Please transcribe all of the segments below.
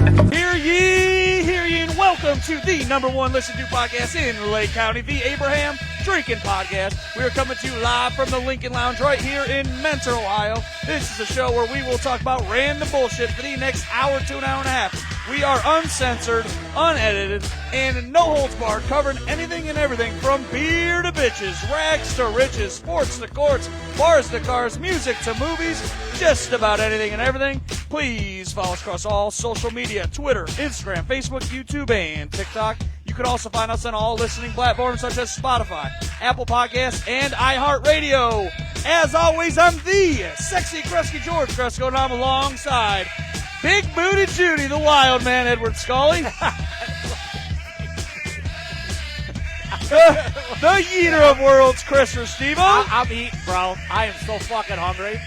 Hear ye, and welcome to the #1 listened to podcast in Lake County, the Abraham Drinking Podcast. We are coming to you live from the Lincoln Lounge right here in Mentor, Ohio. This is a show where we will talk about random bullshit for the next hour to an hour and a half. We are uncensored, unedited, and no holds barred, covering anything and everything from beer to bitches, rags to riches, sports to courts, bars to cars, music to movies, just about anything and everything. Please follow us across all social media, Twitter, Instagram, Facebook, YouTube, and TikTok. You can also find us on all listening platforms such as Spotify, Apple Podcasts, and iHeartRadio. As always, I'm the sexy Kresge George Kresge, and I'm alongside Big Booty Judy, the wild man, Edward Scully. The yeeter of worlds, Chris Restivo. I'm eating, bro. I am so fucking hungry.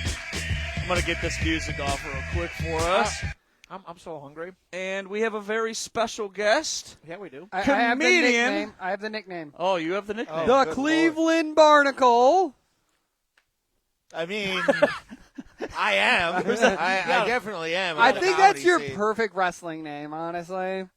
I'm going to get this music off real quick for us. I'm so hungry. And we have a very special guest. Yeah, we do. Comedian. I have the nickname. Oh, you have the nickname. The Cleveland Barnacle. I mean, I am. I definitely am. I think that's your perfect wrestling name, honestly.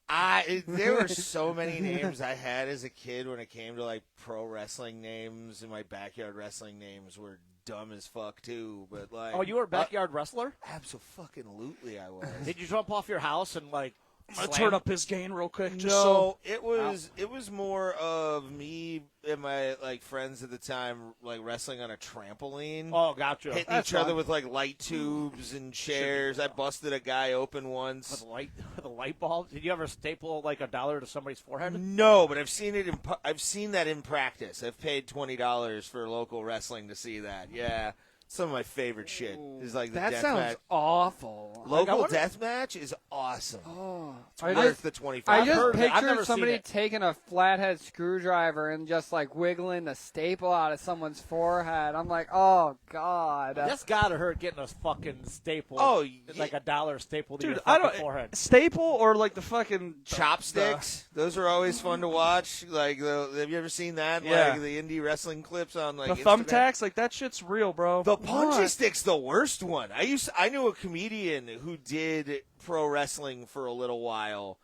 There were so many names I had as a kid when it came to like pro wrestling names, and my backyard wrestling names were dumb as fuck too. But like, Oh, you were a backyard wrestler? Absolutely, I was. Did you jump off your house and like? I'm going to turn up his gain real quick. It was more of me and my like friends at the time like wrestling on a trampoline. Oh, gotcha. Hitting each other with like light tubes and chairs. I busted a guy open once. With a light bulb? Did you ever staple like $1 to somebody's forehead? No, but I've seen it. I've seen that in practice. I've paid $20 for local wrestling to see that. Yeah. Some of my favorite shit is like the That death sounds match. awful. Local death match is awesome. Oh, It's worth the $25. I just I've pictured never somebody seen it. taking a flathead screwdriver and just like wiggling the staple out of someone's forehead. I'm like, oh god. That's gotta hurt getting a fucking staple. Oh, like $1 staple to Dude, your I fucking don't forehead. staple or like the fucking Chopsticks. Those are always fun to watch. Like, have you ever seen that? Yeah. Like the indie wrestling clips on like the Instagram? thumbtacks. Like that shit's real, bro. The punchy stick's the worst one. I knew a comedian who did pro wrestling for a little while.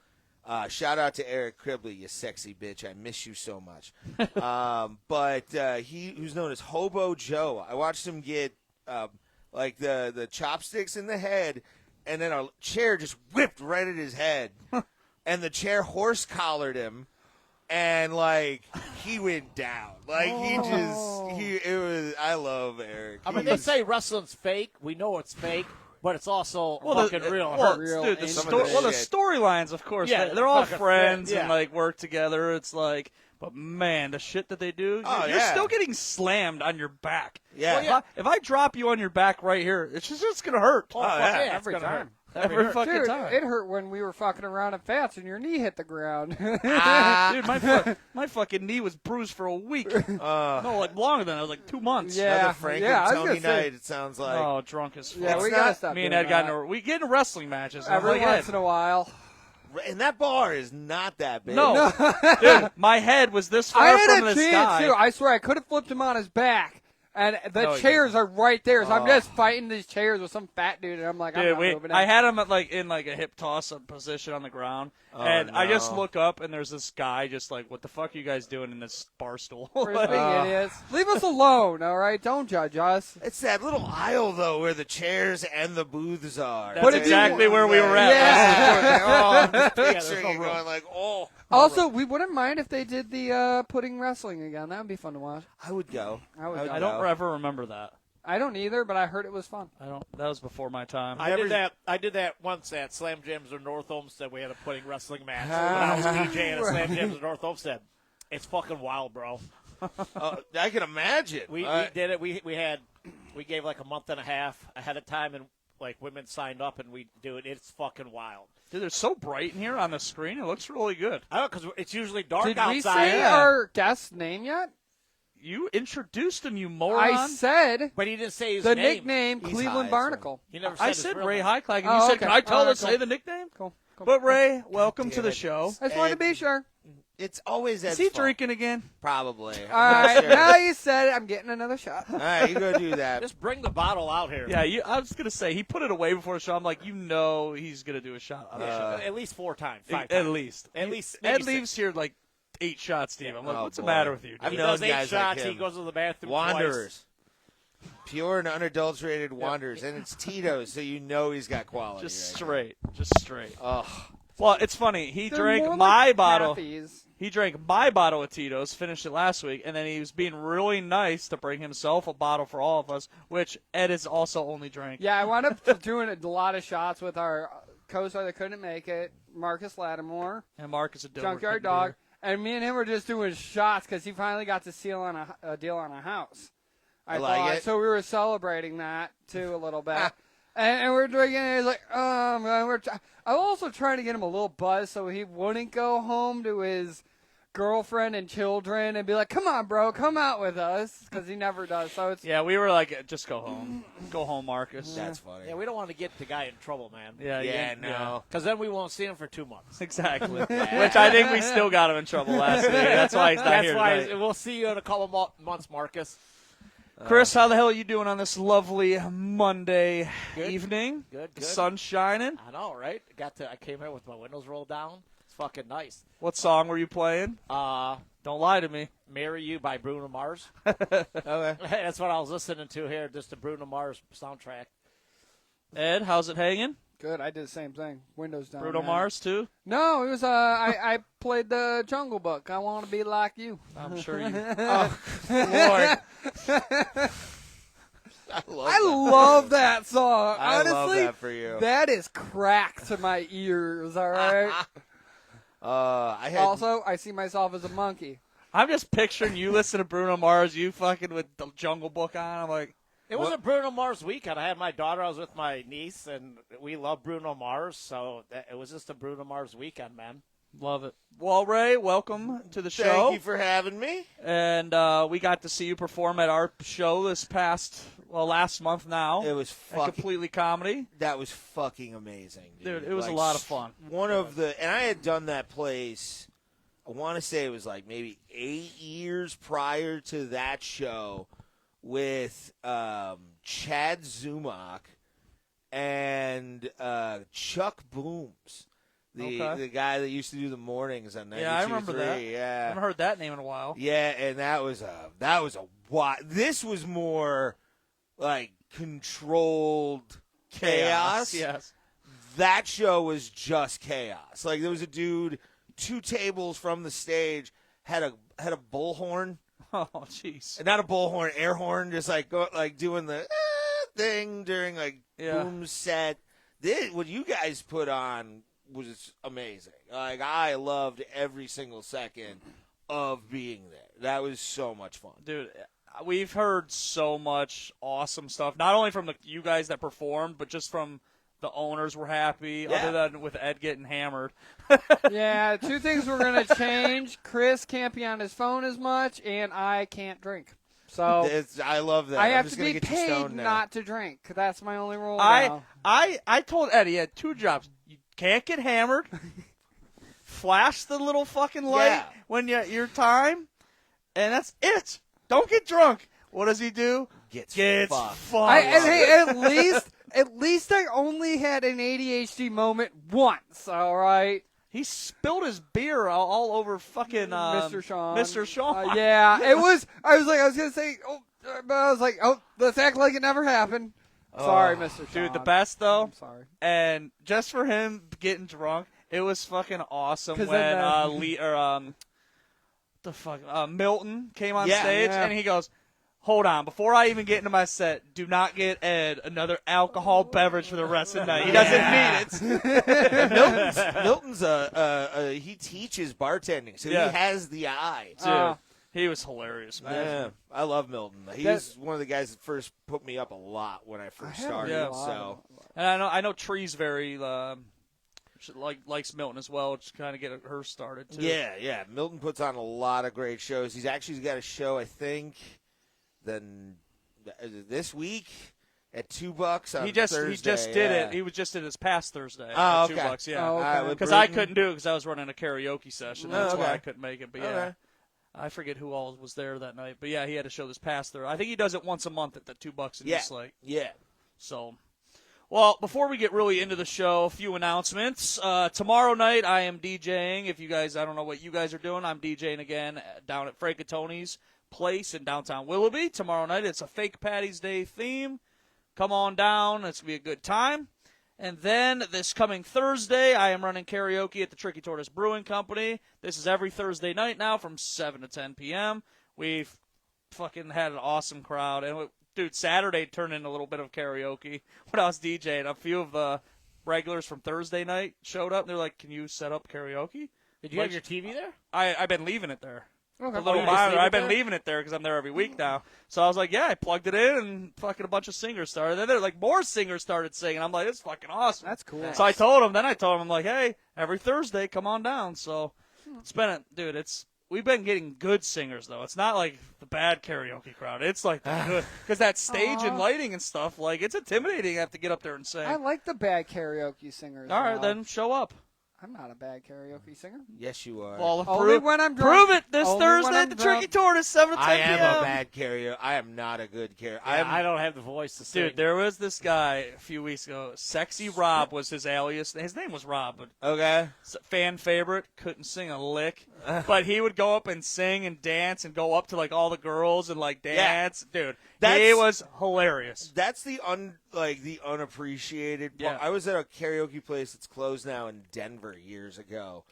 Shout out to Eric Cribley, you sexy bitch. I miss you so much. But who's known as Hobo Joe. I watched him get like the chopsticks in the head, and then a chair just whipped right at his head, and the chair horse collared him. And like he went down, like it was. I love Eric. I mean, they say wrestling's fake. We know it's fake, but it's also fucking real. It hurts. Dude, the Some of the shit. storylines, of course, Yeah, they're all fucking friends yeah. and like work together. It's like, but man, the shit that they do, you're yeah. still getting slammed on your back. Yeah. Well, if I drop you on your back right here, it's just gonna hurt. Oh, yeah, every it's gonna time. hurt. Every fucking Dude, time. it hurt when we were fucking around at Fats and your knee hit the ground. Dude, my fucking knee was bruised for a week. No, like longer than that. It was like 2 months. Yeah. Another Frank I was and gonna Tony say- night. It sounds like. Oh, drunk as fuck. Yeah, we It's gotta not- stop Me doing and Ed that. we get into wrestling matches. And I'm Every like, once Ed, in a while. And that bar is not that big. No, dude, my head was this far I from had a this chance, guy. too. I swear, I could have flipped him on his back. And the No, you chairs are right there. So I'm Oh. just fighting these chairs with some fat dude. And I'm like, I'm Dude, not moving I it. had him in like a hip toss up position on the ground, and I just no. look up and there's this guy just like, what the fuck are you guys doing in this bar stool? Freaking idiots. Leave us alone, all right? Don't judge us. It's that little aisle, though, where the chairs and the booths are. That's exactly where we were at. Yeah. Oh, I'm just there's picturing no you room. going like, oh. Also, we wouldn't mind if they did the pudding wrestling again. That would be fun to watch. I would go. I don't ever remember that. I don't either, but I heard it was fun. That was before my time. I did that once at Slam Jams in North Olmsted. We had a pudding wrestling match when I was DJing at Slam Jams in North Olmsted. It's fucking wild, bro. I can imagine. We did it. We gave like a month and a half ahead of time, and like women signed up, and we do it. It's fucking wild. Dude, they're so bright in here on the screen. It looks really good. I don't know, because it's usually dark Did outside. we say Yeah. our guest's name yet? You introduced him, you moron. I said But he didn't say his the name. nickname He's Cleveland high, Barnacle. He never said I his said real Ray name. Hyclak, and Oh, you said, okay. can I tell All right, us, say cool. the nickname? Cool. But Ray, welcome to the show. I just wanted to be sure. It's always Ed's Is he fault. drinking again? Probably. All right, now you said it. I'm getting another shot. All right, you go do that. Just bring the bottle out here. Yeah, I was gonna say he put it away before the show. I'm like, he's gonna do a shot. On the show. At least 4 times, 5 At times. least. At least. Ed maybe leaves here like 8 shots, Steve. I'm like, Oh, what's the boy. matter with you? dude? I've He known does 8 guys like shots. him. He goes to the bathroom Wanderers. Pure and unadulterated Wanderers. And it's Tito's, so you know he's got quality. Just right straight. Just straight. Oh, Well, it's funny. He They're drank more my like bottle. Happies. He drank my bottle of Tito's, finished it last week, and then he was being really nice to bring himself a bottle for all of us, which Ed has also only drank. Yeah, I wound up doing a lot of shots with our co-star that couldn't make it, Marcus Lattimore, And Mark is a Junkyard Dog, and me and him were just doing shots because he finally got to seal on a deal on a house. I like thought. it. So we were celebrating that too a little bit. And we're drinking, and he's like, oh, man, I'm also trying to get him a little buzz so he wouldn't go home to his girlfriend and children and be like, come on, bro, come out with us, because he never does. So it's Yeah, we were like, just go home. Go home, Marcus. that's funny. Yeah, we don't want to get the guy in trouble, man. Yeah, no. Because then we won't see him for 2 months. Exactly. Which I think we still got him in trouble last week. That's why he's not That's here why tonight. we'll see you in a couple months, Marcus. Chris, how the hell are you doing on this lovely Monday Good. evening? Good. The sun's shining. I know, right? I came here with my windows rolled down. It's fucking nice. What song were you playing? Don't lie to me. "Marry You" by Bruno Mars. Okay. That's what I was listening to here, just the Bruno Mars soundtrack. Ed, how's it hanging? good. I did the same thing. Windows down. Bruno man. Mars, too? No, it was I played the Jungle Book. I want to be like you. I'm sure you. Lord. I love that song. I Honestly, love that for you. that is crack to my ears, all right? I had Also, I see myself as a monkey. I'm just picturing you listening to Bruno Mars, you fucking with the Jungle Book on. I'm like, It was a Bruno Mars weekend. I had my daughter. I was with my niece, and we love Bruno Mars. So it was just a Bruno Mars weekend, man. love it. Well, Ray, welcome to the show. Thank you for having me. And we got to see you perform at our show last month now. It was At fucking. Completely Comedy. That was fucking amazing, dude. Dude, it was a Like, lot of fun. One of the, and I had done that place. I want to say it was like maybe 8 years prior to that show with Chad Zumach and Chuck Booms, the guy that used to do the mornings on 92.3. Yeah, I remember that. Yeah, I haven't heard that name in a while. yeah, and that was a what? This was more like controlled chaos. Yes. That show was just chaos. Like there was a dude 2 tables from the stage had a bullhorn, Oh, jeez. not a bullhorn, air horn, just like doing the thing during like Yeah. Boom's set. What you guys put on was amazing. Like I loved every single second of being there. That was so much fun. Dude, we've heard so much awesome stuff, not only from you guys that performed, but just from the owners were happy, Yeah. other than with Ed getting hammered. Yeah, 2 things we're going to change. Chris can't be on his phone as much, and I can't drink. So I love that. I I'm have just to gonna be get you paid stoned now. not to drink. That's my only rule I now. told Eddie he had 2 jobs. You can't get hammered, flash the little fucking light Yeah. when your time, and that's it. Don't get drunk. What does he do? Gets Gets fucked. fucked. And hey, at least I only had an ADHD moment once. All right, He spilled his beer all over fucking Mr. Sean. Mr. Sean. Yeah, it was. I was gonna say, but I was like, let's act like it never happened. Sorry, Mr. Sean. Dude, the best though, I'm sorry. and just for him getting drunk, it was fucking awesome 'Cause when then, Milton came on Yeah. stage Yeah. and he goes, "Hold on, before I even get into my set, do not get Ed another alcohol beverage for the rest of the night. He doesn't need it." Milton's he teaches bartending, so Yeah. he has the eye. Dude, he was hilarious, man. Yeah, I love Milton. He's one of the guys that first put me up a lot when I first started. Yeah. So And I know Tree's very likes Milton as well, just kind of get her started too. yeah, Milton puts on a lot of great shows. He's actually got a show, I think, this week, at $2 on He just did Thursday, it. He was just did this past Thursday. Oh, at okay. $2, yeah. Oh, okay. All right, with Because I Bruton. couldn't do it because I was running a karaoke session. That's Oh, why okay. I couldn't make it. But yeah, Okay. I forget who all was there that night. But yeah, he had to show this past Thursday. I think he does it once a month at the $2 in Yeah. East Lake. Yeah. So, well, before we get really into the show, a few announcements. Tomorrow night, I am DJing. If you guys, I don't know what you guys are doing, I'm DJing again down at Francatoni's place in downtown Willoughby. Tomorrow night, it's a Fake Patty's Day theme. Come on down. It's going to be a good time. And then this coming Thursday, I am running karaoke at the Tricky Tortoise Brewing Company. This is every Thursday night now from 7 to 10 p.m. We've fucking had an awesome crowd. And, dude, Saturday turned into a little bit of karaoke when I was DJing. A few of the regulars from Thursday night showed up. And they're like, can you set up karaoke? Did you have your TV there? I've been leaving it there. Okay. A little you just while. leave it I've been there? leaving it there because I'm there every week now. So I was like, yeah, I plugged it in, and fucking a bunch of singers started. Then like more singers started singing. I'm like, it's fucking awesome. That's cool. So I told him. Then I told him, I'm like, hey, every Thursday, come on down. So it's been, dude. We've been getting good singers though. It's not like the bad karaoke crowd. It's like the good because that stage and lighting and stuff. Like it's intimidating. You have to get up there and sing. I like the bad karaoke singers. All right, though. then show up. I'm not a bad karaoke singer. Yes, you are. Well, Only when I'm drunk. prove it this Only when Thursday I'm at the drunk. Tricky Tortoise, 7 to 10 I am p.m. a bad karaoke. I am not a good karaoke. I don't have the voice to sing. Dude, there was this guy a few weeks ago. Sexy Rob was his alias. His name was Rob, but Okay. fan favorite. Couldn't sing a lick, but he would go up and sing and dance and go up to like all the girls and like dance. Dude, he That's- was hilarious. That's the unappreciated part. Yeah. I was at a karaoke place that's closed now in Denver years ago,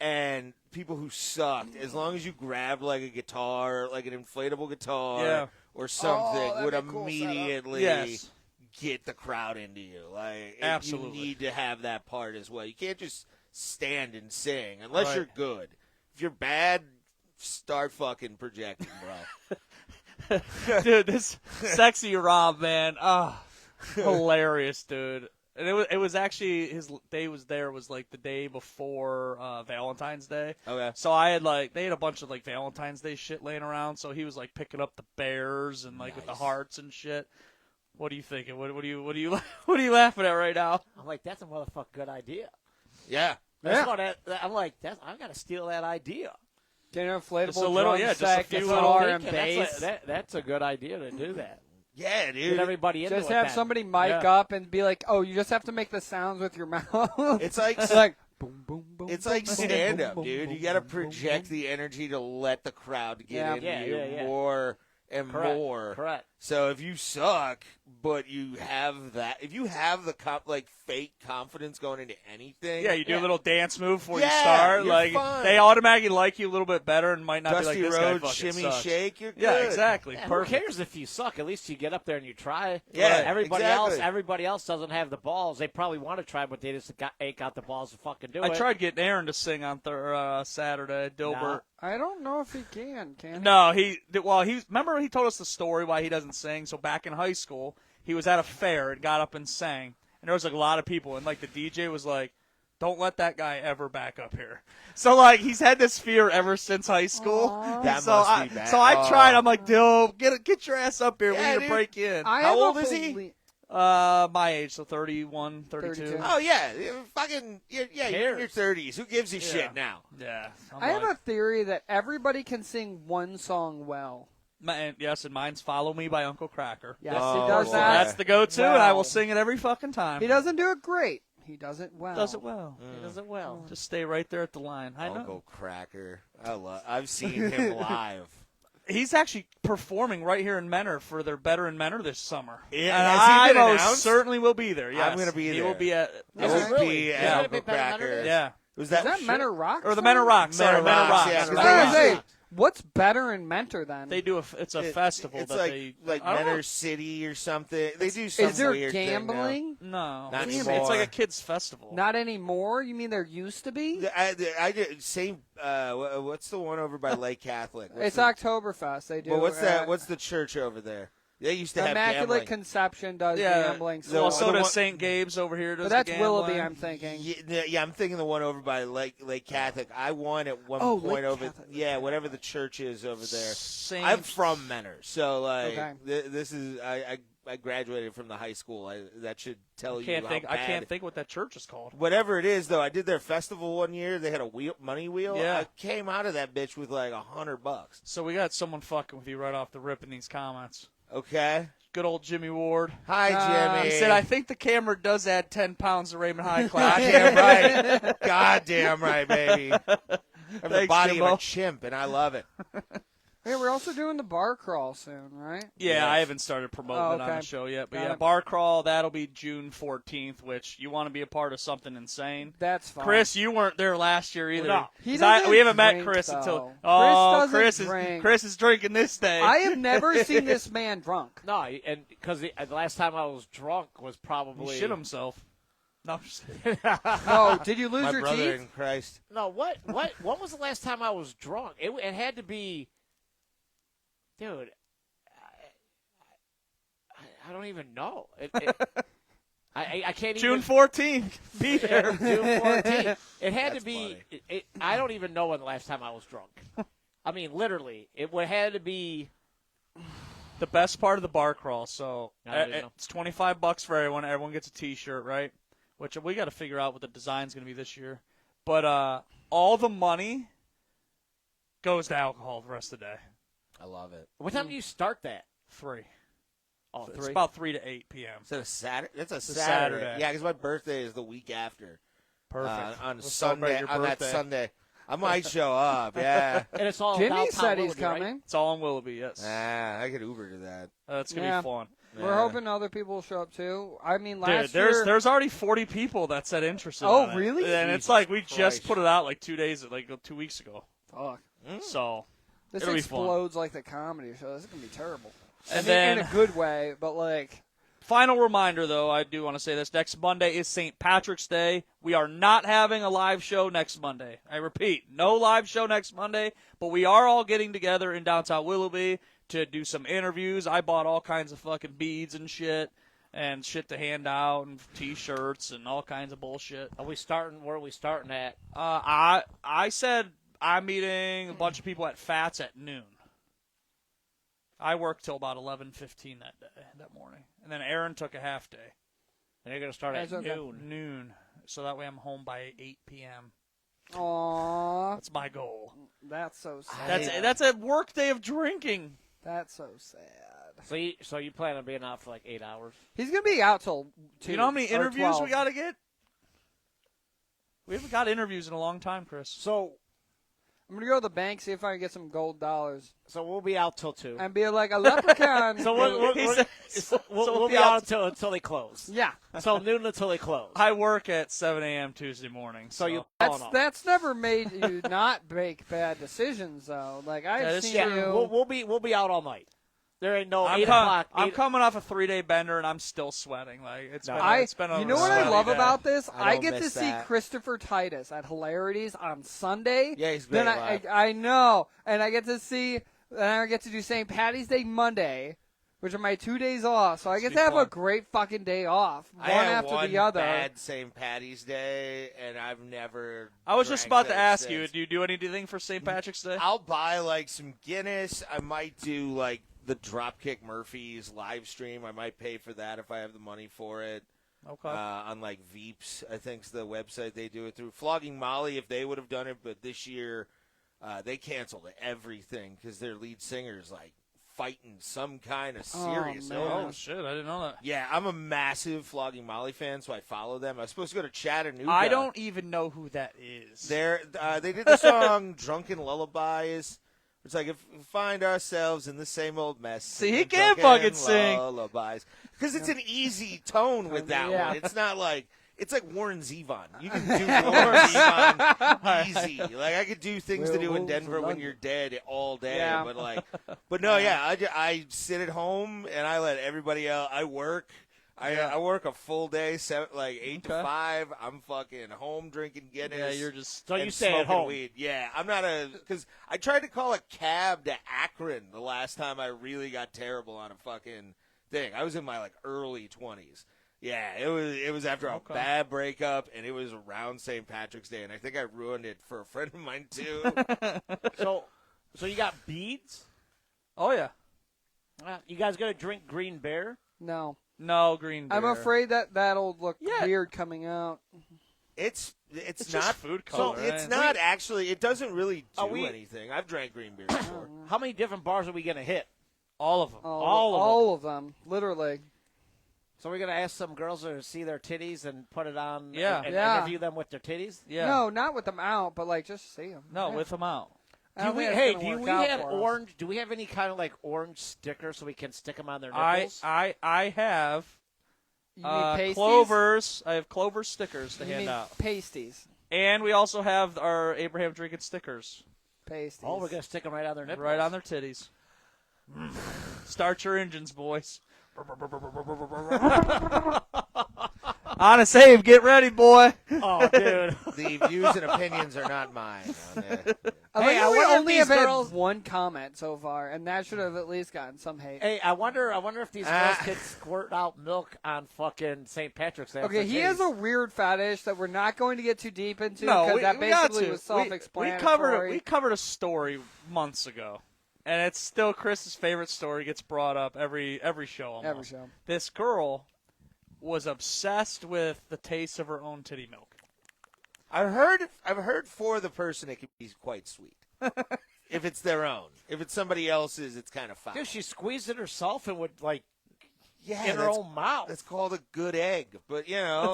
and people who sucked, as long as you grabbed like a guitar, like an inflatable guitar Yeah. or something, that'd would be a cool setup. immediately Yes. get the crowd into you. Like Absolutely. you need to have that part as well. You can't just stand and sing unless Right. you're good. If you're bad, start fucking projecting, bro. Dude, this Sexy Rob, man, hilarious, dude. And it was actually his day was like the day before Valentine's Day. Okay. So they had a bunch of like Valentine's Day shit laying around. So he was like picking up the bears and like with the hearts and shit. What are you thinking? What are you laughing at right now? I'm like, that's a motherfucking good idea. Yeah. That's what I'm like, I've got to steal that idea. Get an inflatable Just a little- drum yeah, just a set, few guitar, little- and bass. That's a good idea to do that. Yeah, Get dude. everybody into Just it have then. somebody mic up and be like, "Oh, you just have to make the sounds with your mouth." It's like It's like boom, boom, boom. It's like boom, stand boom, up, boom, dude. boom, You got to boom, project boom. the energy to let the crowd get Yeah. into Yeah, you yeah. more and Correct. more. Correct. So if you suck, but you have that, if you have the fake confidence going into anything, Yeah, you do a little dance move before you Yeah, start. you're Like fine. they automatically like you a little bit better and might not Dusty be like this guy Road, fucking shimmy, sucks. shake, you're good. Yeah, exactly. Yeah, who Perfect. cares if you suck? At least you get up there and you try. Yeah, Everybody exactly. else doesn't have the balls. They probably want to try, but they just ain't got the balls to fucking do I it. tried getting Aaron to sing on Saturday. Dilbert. I don't know if he can he? No, remember he told us the story why he doesn't sing. So back in high school, he was at a fair and got up and sang, and there was like a lot of people, and like the DJ was like, "Don't let that guy ever back up here." So like he's had this fear ever since high school. That so must I, be bad. So I Oh. tried. I'm like, "Dill, get your ass up here. Yeah, we need dude. to break in." I How have old a is he? belie- My age, so 31, 32. 32. Oh yeah, you're in your 30s. Who gives a Yeah. shit now? Yeah. I have a theory that everybody can sing one song well. Yes, and mine's "Follow Me" by Uncle Cracker. Yes, Oh, he does boy. that. That's the go-to, and I will sing it every fucking time. He doesn't do it great. He does it well. Does it well. He does it well. Just stay right there at the line. I know. Uncle Cracker. I've seen him live. He's actually performing right here in Menor for their Better in Menor this summer. Yeah, and has he been I most announced? certainly will be there. Yes. I'm gonna be He there. will be at. I Is will it really? be Is at it Uncle Big Better Menor Cracker. Day? Yeah. Was Is that that shit? Menor Rock? Or the song? Menor Rock. Sorry, Menor Menor Rocks, Rock. yeah, I it was was gonna Menor say, Rocks. what's better in Mentor then? They do it's a festival It's that like they like I don't know. Menor City or something. They do some Is there weird thing now. gambling? No, Not it's anymore. like a kids festival. Not anymore. You mean there used to be? I did same. What's the one over by Lake Catholic? It's Oktoberfest. They do. Well, what's that? What's the church over there? They used to have Immaculate gambling. Conception does yeah, gambling. Well, So so the does one- St. Gabe's over here. Does but that's the gambling. Willoughby, I'm thinking. Yeah, I'm thinking the one over by Lake Catholic. I won at one Oh, point Lake over. Catholic. Yeah, whatever the church is over there. Saint, I'm from Menor, so like Okay. this is I graduated from the high school. That should tell you how I bad. can't think what that church is called. Whatever it is, though, I did their festival one year. They had a money wheel. Yeah. I came out of that bitch with like $100. So we got someone fucking with you right off the rip in these comments. Okay. Good old Jimmy Ward. Hi, Jimmy. He said, I think the camera does add 10 pounds to Raymond Hyclak. Goddamn right. Goddamn right, baby. I have the body Jimbo. of a chimp, and I love it. Hey, we're also doing the bar crawl soon, right? Yeah, Yes. I haven't started promoting it on okay. the show yet. But Got yeah, it. Bar Crawl, that'll be June 14th, which you want to be a part of something insane. That's fine. Chris, you weren't there last year either. No. He 'Cause doesn't we haven't met drink, Chris though. until. Chris Oh, doesn't drink. Chris is drinking this day. I have never seen this man drunk. No, and because the last time I was drunk was He probably shit himself. No, I'm just kidding. No, did you lose My your brother teeth? in Christ. No, when was the last time I was drunk? It had to be, dude. I don't even know. I can't June even. 14th. Be there. June 14th. It had That's to be. funny. I don't even know when the last time I was drunk. I mean, literally, had to be. The best part of the Bar Crawl. So I didn't know. it's $25 for everyone. Everyone gets a T-shirt, right? Which we got to figure out what the design's going to be this year. But all the money goes to alcohol the rest of the day. I love it. What time do you start that? 3. Oh, It's 3. about 3 to 8 p.m. Is that a Saturday? That's a a Saturday. Saturday. Yeah, because my birthday is the week after. Perfect. On We'll Sunday, celebrate your on that birthday. Sunday. I might show up, yeah. And it's all Jimmy downtown said he's Willoughby, right? coming. It's all in Willoughby, yes. I could Uber to that. It's going to Yeah. be fun. We're Yeah. hoping other people will show up too. I mean, Dude, last year. there's already 40 people that said interested. Oh, in it. really? And it's Jesus like we Christ. just put it out like 2 weeks ago. Fuck. So This it'll be fun. explodes like the comedy show. This is gonna be terrible. And I mean, then in a good way, but like. final reminder, though, I do want to say this. Next Monday is St. Patrick's Day. We are not having a live show next Monday. I repeat, no live show next Monday, but we are all getting together in downtown Willoughby to do some interviews. I bought all kinds of fucking beads and shit to hand out and T-shirts and all kinds of bullshit. Are we starting? Where are we starting at? I said I'm meeting a bunch of people at Fats at noon. I worked till about 11:15 that morning, and then Aaron took a half day. And you're going to start at That's okay. noon. So that way I'm home by 8 p.m. Aww, That's my goal. that's so sad. That's a work day of drinking. That's so sad. So you plan on being out for like 8 hours? He's gonna be out till 2. You know how many or interviews 12. we got to get? We haven't got interviews in a long time, Chris. So I'm gonna go to the bank, see if I can get some gold dollars, we'll be out till 2. and be like a leprechaun. So we'll be out until they close. yeah, So noon until they close. I work at 7 a.m. Tuesday morning. So you that's never made you not make bad decisions though. Like Yeah, I've this seen is you. we'll be out all night. There ain't no I'm 8 o'clock. I'm coming off a 3-day bender and I'm still sweating. Like it's been a You know what I sweaty love day. about this? I I don't get to miss see that. Christopher Titus at Hilarities on Sunday. Yeah, he's Then great live. I know, and I get to see, and I get to do St. Patty's Day Monday, which are my 2 days off. So I get be to have a fun. great fucking day off, one I had after one the other. bad St. Patty's Day, and I've never. I was just drank about to those ask you, since. do you do anything for St. Patrick's Day? I'll buy like some Guinness. I might do like the Dropkick Murphys live stream. I might pay for that if I have the money for it. Okay. On like Veeps, I think's the website they do it through. Flogging Molly, if they would have done it, but this year they canceled everything because their lead singer's like fighting some kind of serious man. Oh illness. shit! I didn't know that. Yeah, I'm a massive Flogging Molly fan, so I follow them. I was supposed to go to Chattanooga. I don't even know who that is. They did the song "Drunken Lullabies." It's like if we find ourselves in the same old mess. See, he singing can't drunken fucking sing. lullabies because it's an easy tone with that Yeah. one. It's not like it's like Warren Zevon. You can do Warren Zevon easy. Like I could do things to do in Denver when you're dead all day. Yeah. But no, yeah, I sit at home and I let everybody else. I work. I work a full day, 8 to 5. I'm fucking home drinking Guinness. Yeah, you're just. So you and stay at smoking home. Weed. Yeah, I'm not because I tried to call a cab to Akron the last time I really got terrible on a fucking thing. I was in my early 20s. Yeah, it was after a bad breakup, and it was around St. Patrick's Day, and I think I ruined it for a friend of mine too. So you got beads? Oh yeah. You guys got to drink Green Bear? No. No, green beer. I'm afraid that'll look Yeah. weird coming out. It's It's not just food color. It's right? not actually. It doesn't really Are do we- anything. I've drank green beer before. How many different bars are we going to hit? All of them. All of them, literally. So we're going to ask some girls to see their titties and put it on Yeah. and Yeah. interview them with their titties? Yeah. No, not with them out, but like just see them. No, with them out. Do we have orange? Do we have any kind of like orange stickers so we can stick them on their nipples? I have You mean pasties? Clovers. I have Clover stickers to You hand mean out. pasties? And we also have our Abraham drinking stickers Pasties. Oh, we're going to stick them right on their nipples. right on their titties. Start your engines, boys. Honest Abe, get ready, boy. Oh, dude. The views and opinions are not mine. I I we wonder if only these have girls- had one comment so far, and that should have at least gotten some hate. Hey, I wonder if these girls could squirt out milk on fucking St. Patrick's Day. Okay, he has a weird fetish that we're not going to get too deep into No, because that we got basically to. was We self-explanatory. covered a story months ago, and it's still Chris's favorite story. Gets brought up every show. Almost. Every show. This girl was obsessed with the taste of her own titty milk. I've heard for the person it can be quite sweet. If it's their own. If it's somebody else's, it's kind of foul. Dude, she squeezed it herself and would like Yeah, in her that's- own mouth. That's called a good egg. But, you know,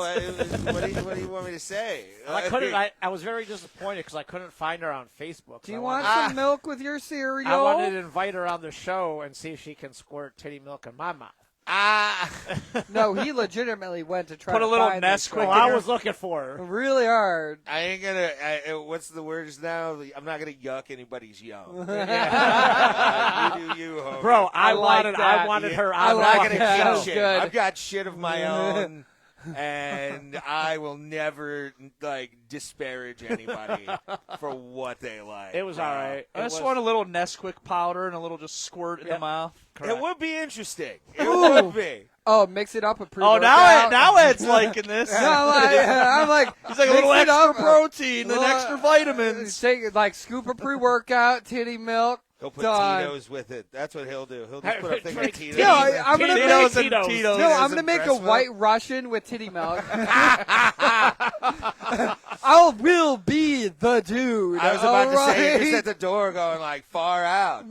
what do you want me to say? I was very disappointed because I couldn't find her on Facebook. Do so you I want wanted- some milk with your cereal? I wanted to invite her on the show and see if she can squirt titty milk in my mouth. No, he legitimately went to try Put to a little find Nesquik this in Well, girl. I her- was looking for her. Really hard. I ain't gonna. What's the words now? I'm not gonna yuck anybody's yum. You do you, homie. Bro, I like wanted that. her I on I'm like not the gonna that. keep That was shit. good. I've got shit of my own, and I will never disparage anybody for what they like. It was all right. I just want a little Nesquik powder and a little just squirt in the Yep. mouth. It would be interesting. It Ooh. would be. Oh, mix it up with Oh, pre-workout. now Ed's liking this. No, I'm like, He's like a mix little it extra up, protein and little- extra vitamins. Take like scoop of pre-workout, titty milk. He'll put done. Tito's with it. That's what he'll do. He'll just put a thing of Drink Tito's. No, I'm gonna make Tito's and Tito's. Tito's. No, I'm and gonna make a breast milk? white Russian with titty milk. I will be the dude. I was about to say, you're just alright? at the door going far out.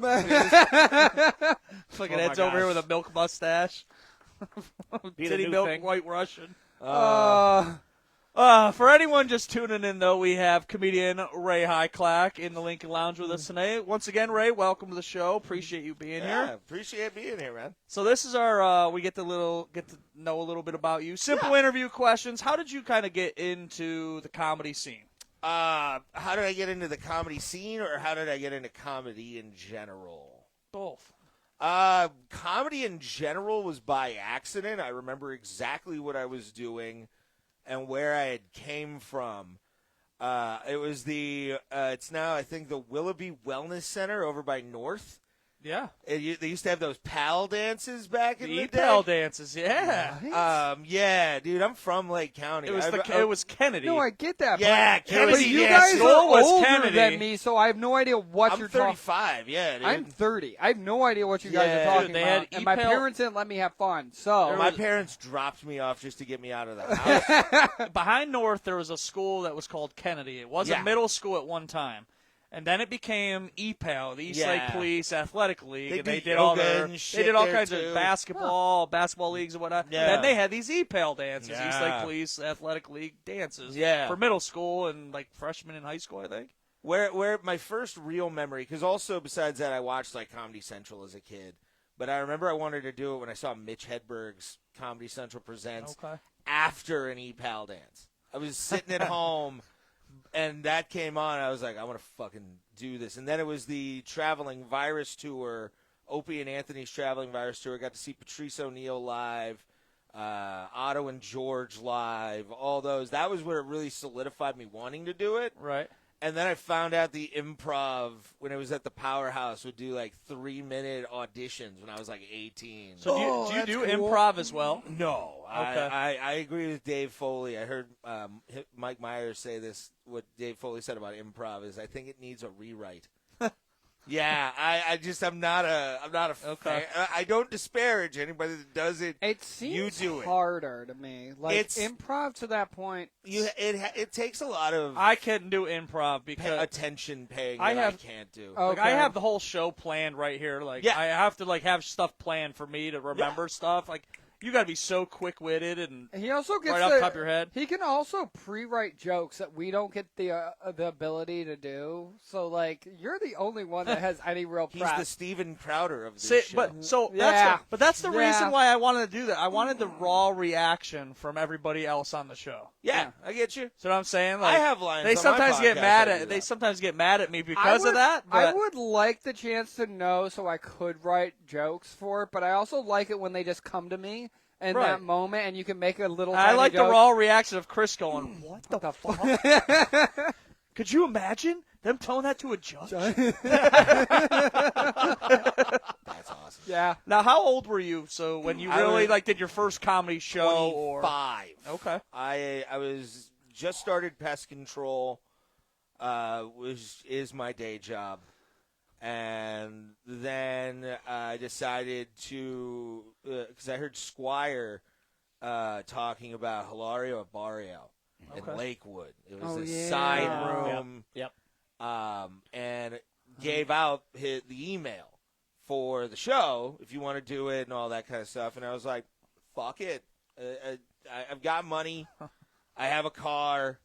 Fucking Oh my Ed's over here gosh. with a milk mustache. Be the Titty new milk, thing. white Russian. Uh, For anyone just tuning in, though, we have comedian Ray Hyclak in the Lincoln Lounge with us today. Once again, Ray, welcome to the show. Appreciate you being Yeah, here. appreciate being here, man. So this is our we get to know a little bit about you. Simple interview questions. How did you kind of get into the comedy scene? How did I get into the comedy scene, or how did I get into comedy in general? Both. Comedy in general was by accident. I remember exactly what I was doing and where I had came from. It was it's now, I think, the Willoughby Wellness Center over by North. Yeah. They used to have those pal dances back in the day. E-Pal dances, yeah. Yeah, dude, I'm from Lake County. It was Kennedy. no, I get that. Yeah, but, Kennedy, but you yeah, guys school are was older Kennedy. than me, so I have no idea what I'm you're talking. 35. Yeah, dude. I'm 30. I have no idea what you guys Yeah. are talking Dude, they about, had and my E-Pal- parents didn't let me have fun. So My parents dropped me off just to get me out of the house. Behind North, there was a school that was called Kennedy. It was Yeah. a middle school at one time. And then it became EPAL, the East Lake Yeah. Police Athletic League. They and they do did all yoga and they shit did all there, kinds too. of basketball leagues and whatnot. Yeah. Then they had these EPAL dances, East Lake Yeah. Police Athletic League dances. Yeah. For middle school and like freshmen in high school, I think. Where my first real memory, because also besides that, I watched Comedy Central as a kid. But I remember I wanted to do it when I saw Mitch Hedberg's Comedy Central Presents Okay. after an EPAL dance. I was sitting at home, and that came on. I was like, I want to fucking do this. And then it was the Traveling Virus Tour, Opie and Anthony's Traveling Virus Tour. I got to see Patrice O'Neill live, Otto and George live, all those. That was where it really solidified me wanting to do it. Right. And then I found out the Improv, when it was at the Powerhouse, would do 3-minute auditions when I was 18. So do you do improv as well? No. Okay. I agree with Dave Foley. I heard Mike Myers say this, what Dave Foley said about improv is I think it needs a rewrite. Yeah, I'm not a Okay. fan. I don't disparage anybody that does it. It seems You do it. harder to me. Like It's- improv to that point. It takes a lot of I can do improv because attention paying I that have- I can't do. Oh, like, I Okay. have the whole show planned right here. Like, Yeah. I have to like have stuff planned for me to remember stuff. Like, you got to be so quick-witted and He also gets right off the top of your head. He can also pre-write jokes that we don't get the ability to do. So like, you're the only one that has any real He's prep. the Steven Crowder of this See, show. Yeah. that's the Yeah. reason why I wanted to do that. I wanted the raw reaction from everybody else on the show. yeah, I get you. So what I'm saying, like, I have lines. they on sometimes my get podcast mad that do at they that. sometimes get mad at me because I would, of that. I But would like the chance to know so I could write jokes for it, but I also like it when they just come to me in Right. that moment and you can make a little I tiny like the joke. raw reaction of Chris going, "What the fuck?" Could you imagine them telling that to a judge? That's awesome. Yeah. Now, how old were you? So when you I really was like did your first comedy show, or 25. okay, I was just started pest control, which is my day job, and then I decided to because I heard Squire talking about Hilario at Barrio in Okay. Lakewood. It was Oh, a yeah. side room, Yep. and gave out the email for the show if you want to do it and all that kind of stuff. And I was like, fuck it. I've got money. I have a car.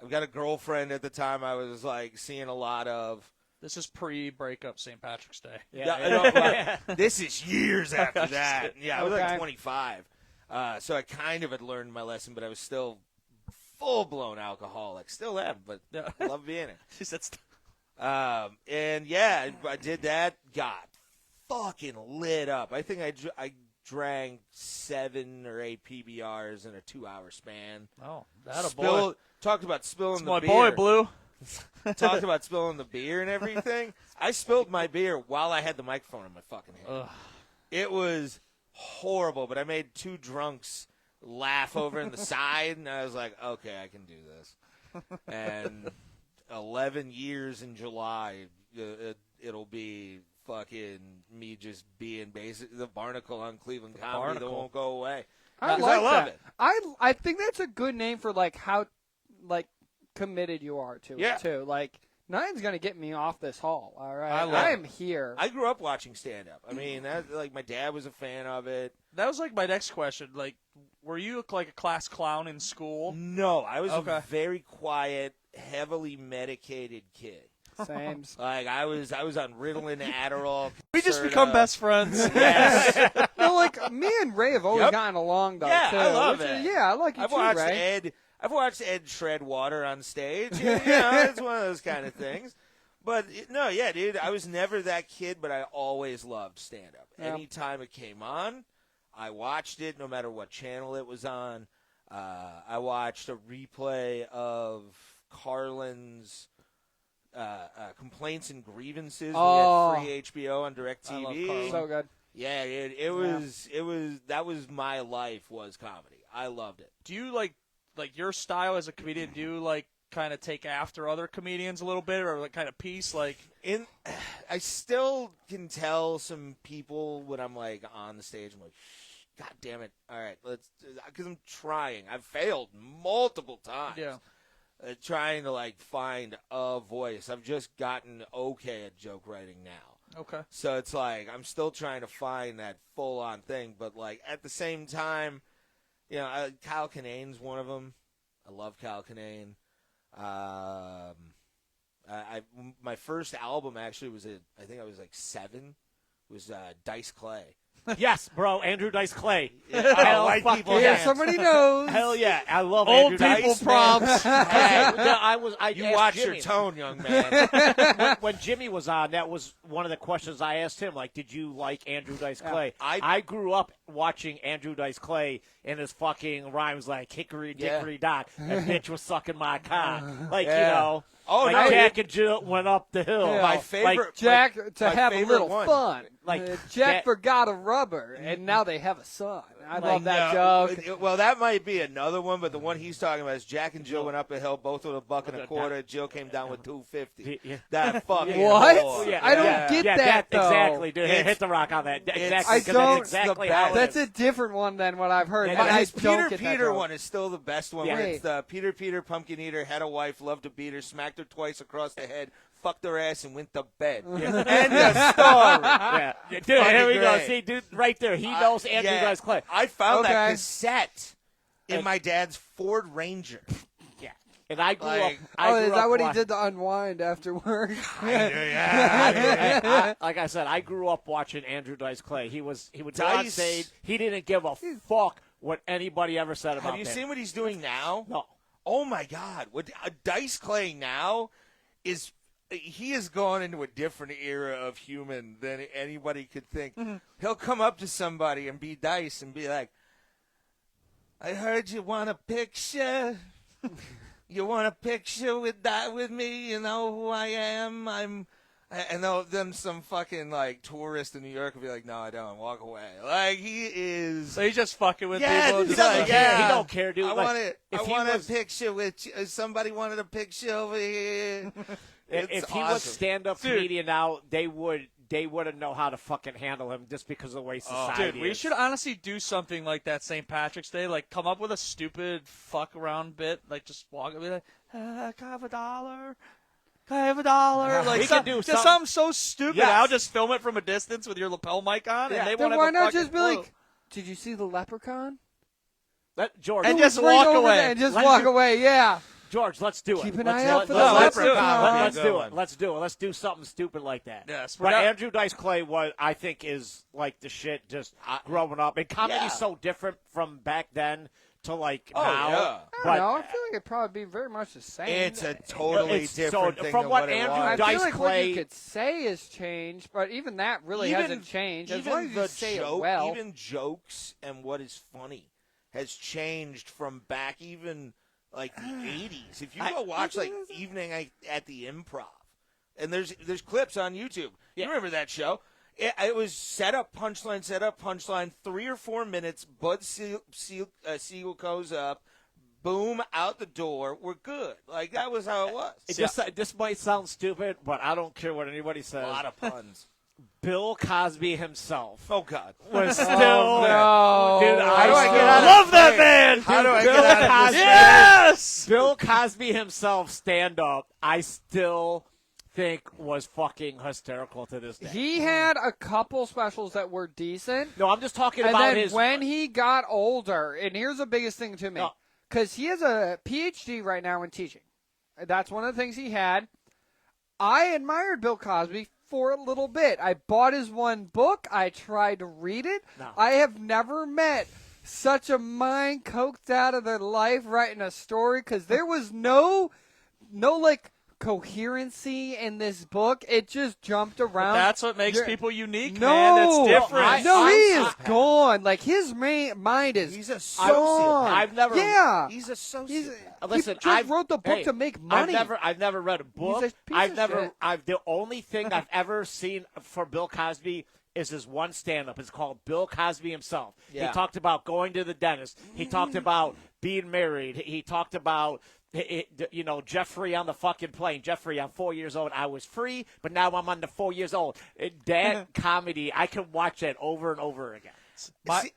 I've got a girlfriend at the time I was like seeing a lot of. this is pre-breakup St. Patrick's Day. Yeah, I know, but this is years after that. Yeah, I was like Okay. 25. So I kind of had learned my lesson, but I was still full-blown alcoholic. Still am, but Yeah. I love being it. She said, And yeah, I did that. Got fucking lit up. I think I drank 7 or 8 PBRs in a 2-hour span. "Oh, that a boy." Talked about spilling It's the my beer. boy, Blue. Talked about spilling the beer and everything. I spilled my beer while I had the microphone in my fucking hand. Ugh. It was horrible, but I made 2 drunks laugh over in the side, and I was like, okay, I can do this. And 11 years in July, it'll be fucking me just being basic the barnacle on Cleveland comedy that Barnacle. won't go away. I 'Cause like I love that. it. I think that's a good name for like how like committed you are to Yeah. it too. Like nothing's gonna get me off this hall. All right, I love I it. am here. I grew up watching stand-up. I mean, like my dad was a fan of it. That was like my next question. Like, were you like a class clown in school? No, I was Okay. a very quiet, heavily medicated kid. Same. Like I was on Ritalin, Adderall. We just Concerta. become best friends. Yes. No, like me and Ray have always Yep. gotten along though. Yeah, too, I love which is- it. Yeah, I like you I've too, watched Ray. I've watched Ed shred water on stage. You know, it's one of those kind of things. But no, yeah, dude, I was never that kid, but I always loved stand-up. Yeah. Anytime it came on, I watched it, no matter what channel it was on. I watched a replay of Carlin's complaints and grievances. Oh. We had free HBO on I love DirecTV. Carlin. So good. Yeah, dude, that was my life was comedy. I loved it. Do you like your style as a comedian? Do you like kind of take after other comedians a little bit, or like kind of piece like? I still can tell some people when I'm like on the stage. I'm like, God damn it! All right, because I'm trying. I've failed multiple times. Yeah. Trying to like find a voice. I've just gotten okay at joke writing now. Okay. So it's like I'm still trying to find that full on thing, but like at the same time, you know, Kyle Kinane's one of them. I love Kyle Kinane. My first album actually was I think I was like 7. Was Dice Clay. Yes, bro, Andrew Dice Clay. Oh, white fuck people yeah. Yeah, hands. somebody knows. Hell yeah, I love Old Andrew people Dice. prompts. Hey, I You asked watch Jimmy. your tone, young man. When Jimmy was on, that was one of the questions I asked him. Like, did you like Andrew Dice Clay? I grew up watching Andrew Dice Clay and his fucking rhymes like hickory dickory dock. That bitch was sucking my cock. Like, Yeah. you know. Oh, like no, Jack and Jill went up the hill. Yeah. My favorite, Jack my to have a favorite little one. fun. Like, Jack that- forgot a rubber, and now they have a son. I love that joke. Well, that might be another one, but the one he's talking about is Jack and Jill went up a hill, both with $1.25. Jill came down with $2.50. Yeah. That fucking What? whore. I don't get that, though. Exactly, dude. Hit the rock on that. Exactly. I don't. That's exactly how it That's is. a different one than what I've heard. Yeah, but I His don't get Peter that one is still the best one. Yeah. Where it's the Peter, pumpkin eater, had a wife, loved to beat her, smacked her twice across the head, fucked her ass, and went to bed. End of story. Yeah. Dude, here we go. See, dude, right there. He knows Andrew Dice Clay. I found that Okay. cassette in my dad's Ford Ranger. Yeah. And I grew up. Is that what he did to unwind after work? Like I said, I grew up watching Andrew Dice Clay. He would go on Dice- stage. He didn't give a fuck what anybody ever said about him. Have you seen what he's doing now? No. Oh my God! What Dice Clay now is. He has gone into a different era of human than anybody could think. He'll come up to somebody and be Dice and be like, "I heard you want a picture. You want a picture with me? You know who I am? And then some fucking like tourist in New York will be like, "No, I don't. Walk away." Like he is. So he's just fucking with Yeah, people. he's Just like, like, yeah. He don't care, dude. I Like, want it. if I he want a was- picture with you. Somebody wanted a picture over here. If he was stand-up comedian now, they wouldn't know how to fucking handle him just because of the way society Dude, we is. should honestly do something like that St. Patrick's Day. Like, come up with a stupid fuck around bit. Like, just walk and be like, can I have $1? Can I have $1? Like, We could do just something so stupid. Yes. I'll just film it from a distance with your lapel mic on, Yeah. and they Then won't why have a not fucking just be clue. like, "Did you see the leprechaun?" George, And Who just was right walk over away. there And just Let walk you- away. Yeah. George, let's do it. Keep an Let's eye do out it. for the Let's leprechaun. Let's do Good it. one. Let's do it. Let's do something stupid like that. Yes, but we're not- Andrew Dice Clay was, I think, is like the shit. Just growing up, and comedy's Yeah. so different from back then to like Oh, now. yeah. I don't But know. I feel like it'd probably be very much the same. It's a totally It's different so- thing from than what what it Andrew I was. Dice feel like what Clay- you could say has changed, but even that really hasn't changed. As Even long as you the say joke, it well. even jokes and what is funny has changed from back even like the 80s. If you go watch like Evening at the Improv, and there's clips on YouTube. You remember that show? It was set up punchline, 3 or 4 minutes. Bud Siegel goes up, boom, out the door. We're good. Like that was how it was. This might sound stupid, but I don't care what anybody says. A lot of puns. Bill Cosby himself Oh God. was still. no. Dude, How do I get out of Love that this? man. How do I Bill get out of Cosby. this? Yes. Bill Cosby himself stand up, I still think was fucking hysterical to this day. He had a couple specials that were decent. No, I'm just talking And about then his. when he got older, and here's the biggest thing to me, No. because he has a PhD right now in teaching. That's one of the things he had. I admired Bill Cosby for a little bit. I bought his one book. I tried to read it. No. I have never met such a mind coked out of their life writing a story because there was no like coherency in this book. It just jumped around. That's what makes You're- people unique, no, man. It's different. no, he is gone. Like his mind is. He's a gone. sociopath. I've never. Yeah. He's a sociopath. He's, Listen, he just I've- wrote the book hey, to make money. I've never read a book. He's a piece of shit. The only thing I've ever seen for Bill Cosby is his one stand-up. It's called Bill Cosby himself. Yeah. He talked about going to the dentist. He talked about being married. He talked about, Jeffrey on the fucking plane. Jeffrey, I'm 4 years old. I was free, but now I'm under 4 years old. That comedy, I can watch that over and over again.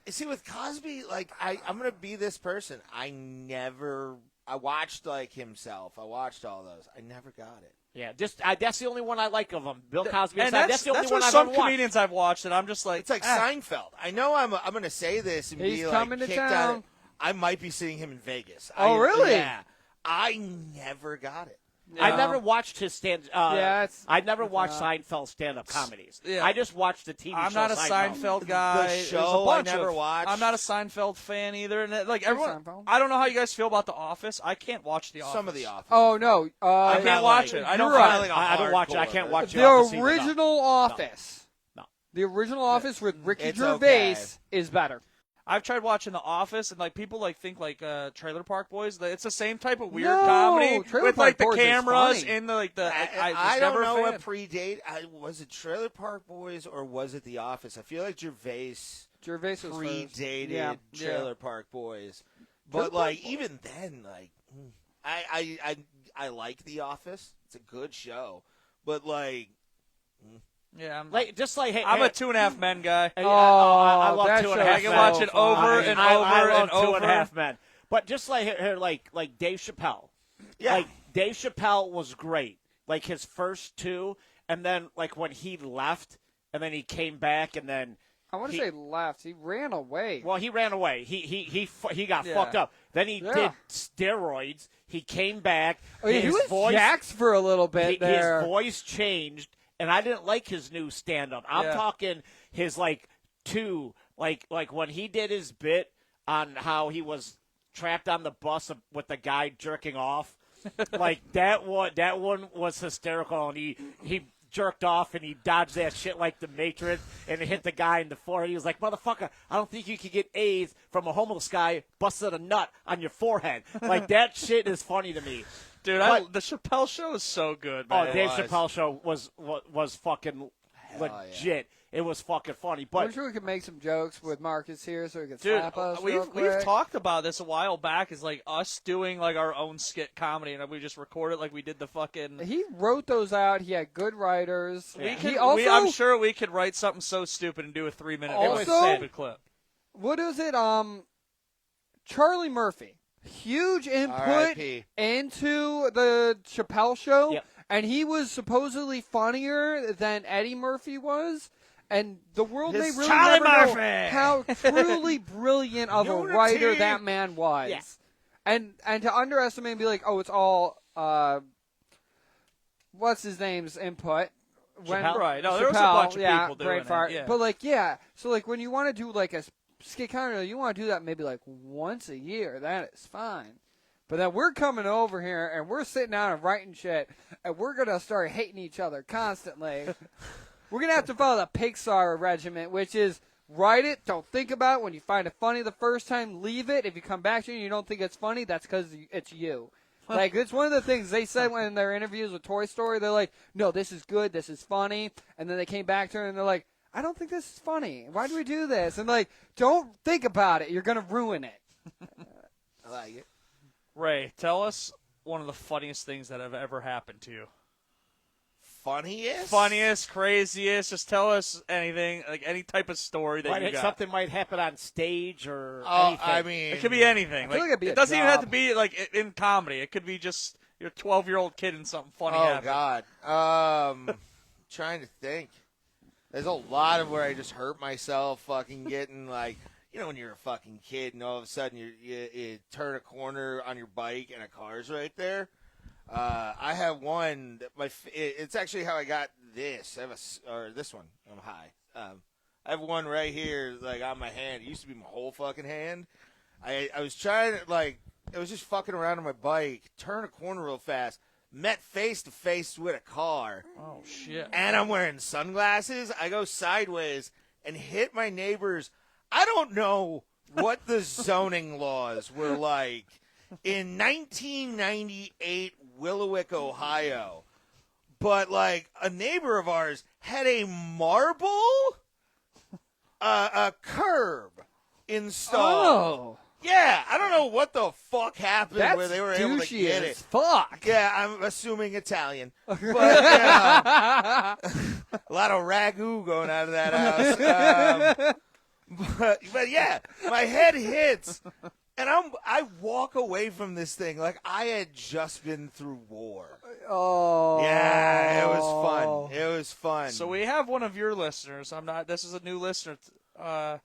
See, with Cosby, like I'm gonna be this person. I watched like himself. I watched all those. I never got it. Yeah, that's the only one I like of him. Bill Cosby. And that's the only that's one what I've some ever watched. comedians I've watched, and I'm just like, It's like Seinfeld. I know I'm going to say this and He's be like coming to kicked town. out. I might be seeing him in Vegas. Oh, really? Yeah. I never got it. I never watched his stand. I never watched Seinfeld stand-up comedies. Yeah. I just watched the TV show. I'm not a Seinfeld guy. The There's show a bunch I never of, watched. I'm not a Seinfeld fan either. And like everyone, Seinfeld. I don't know how you guys feel about The Office. I can't watch The Office. Some of the Office. Oh no, I I'm can't not watch like it. I don't You're find right. it. I don't watch it. I can't watch it. the original Office. No. The original Office with Ricky It's Gervais okay. is better. I've tried watching The Office, and like people like think like Trailer Park Boys. It's the same type of weird comedy Trailer with Park like the Boys is cameras funny. in the like the. I don't never know a what fan. predate. Was it Trailer Park Boys or was it The Office? I feel like Gervais was predated Yeah. Trailer Park Boys, but like even then, like I like The Office. It's a good show, but like. Yeah, I'm Like just like hey, I'm hey, a 2.5 Men guy. I love that 2.5 show Men. I can watch it over and I over love and 2.5 over. Men. But just like here, like Dave Chappelle. Yeah. Like Dave Chappelle was great. Like his first two, and then like when he left, and then he came back, and then I want to say left. He ran away. well, he ran away. He got Yeah. fucked up. Then he Yeah. did steroids. He came back. Oh, yeah, he his was voice, jacked for a little bit there. His voice changed, and I didn't like his new stand-up. I'm Yeah. talking his like when he did his bit on how he was trapped on the bus with the guy jerking off. Like that one was hysterical, and he jerked off and he dodged that shit like the Matrix and it hit the guy in the forehead. He was like, "Motherfucker, I don't think you could get AIDS from a homeless guy busting a nut on your forehead." Like that shit is funny to me. Dude, the Chappelle Show is so good, man. Oh, Dave Chappelle show was fucking legit. It was fucking funny. But I'm sure we could make some jokes with Marcus here so he could Dude, slap us we've real quick. talked about this a while back. Is like us doing like our own skit comedy, and we just record it like we did the fucking. He wrote those out. He had good writers. We He could, also, I'm sure we could write something so stupid and do a 3-minute Also- stupid clip. what is it? Charlie Murphy. Huge input R.I.P. into the Chappelle Show, Yep. and he was supposedly funnier than Eddie Murphy was. And the world may His really Charlie never Murphy! know how truly brilliant of a Unity! writer that man was. Yeah. And to underestimate and be like, oh, it's all what's his name's input. Chappelle? Right. No, there was a bunch of yeah, people doing great fart. it. Yeah. But like, yeah. So like, when you want to do like a skit comedy, you want to do that maybe like once a year. That is fine. But then we're coming over here and we're sitting down and writing shit, and we're gonna start hating each other constantly. We're going to have to follow the Pixar regiment, which is write it, don't think about it. When you find it funny the first time, leave it. If you come back to it and you don't think it's funny, that's because it's you. Like, it's one of the things they said when in their interviews with Toy Story. They're like, no, this is good, this is funny. And then they came back to it and they're like, I don't think this is funny. Why do we do this? And like, don't think about it. You're going to ruin it. I like it. Ray, tell us one of the funniest things that have ever happened to you. Funniest, craziest. Just tell us anything, like any type of story that you got. something might happen on stage or anything. I mean, It could be anything. I feel like it'd be it a doesn't even have to job. be like in comedy. It could be just your 12-year-old kid and something funny oh happened. God. Trying to think. There's a lot of where I just hurt myself, fucking getting like, you know, when you're a fucking kid and all of a sudden you turn a corner on your bike and a car's right there. I have one that it's actually how I got this. I have this one. I'm high. I have one right here, like on my hand. It used to be my whole fucking hand. I was trying to I was just fucking around on my bike, turn a corner real fast, met face to face with a car, Oh shit! and I'm wearing sunglasses. I go sideways and hit my neighbors. I don't know what the zoning laws were like in 1998 Willowick, Ohio. But, like, a neighbor of ours had a marble a curb installed. Oh. Yeah, I don't know what the fuck happened That's where they were able to douchey get as it. fuck. Yeah, I'm assuming Italian. But, yeah, a lot of ragu going out of that house. But yeah, my head hits, and I walk away from this thing like I had just been through war. Oh. Yeah, it was fun. It was fun. So we have one of your listeners. This is a new listener.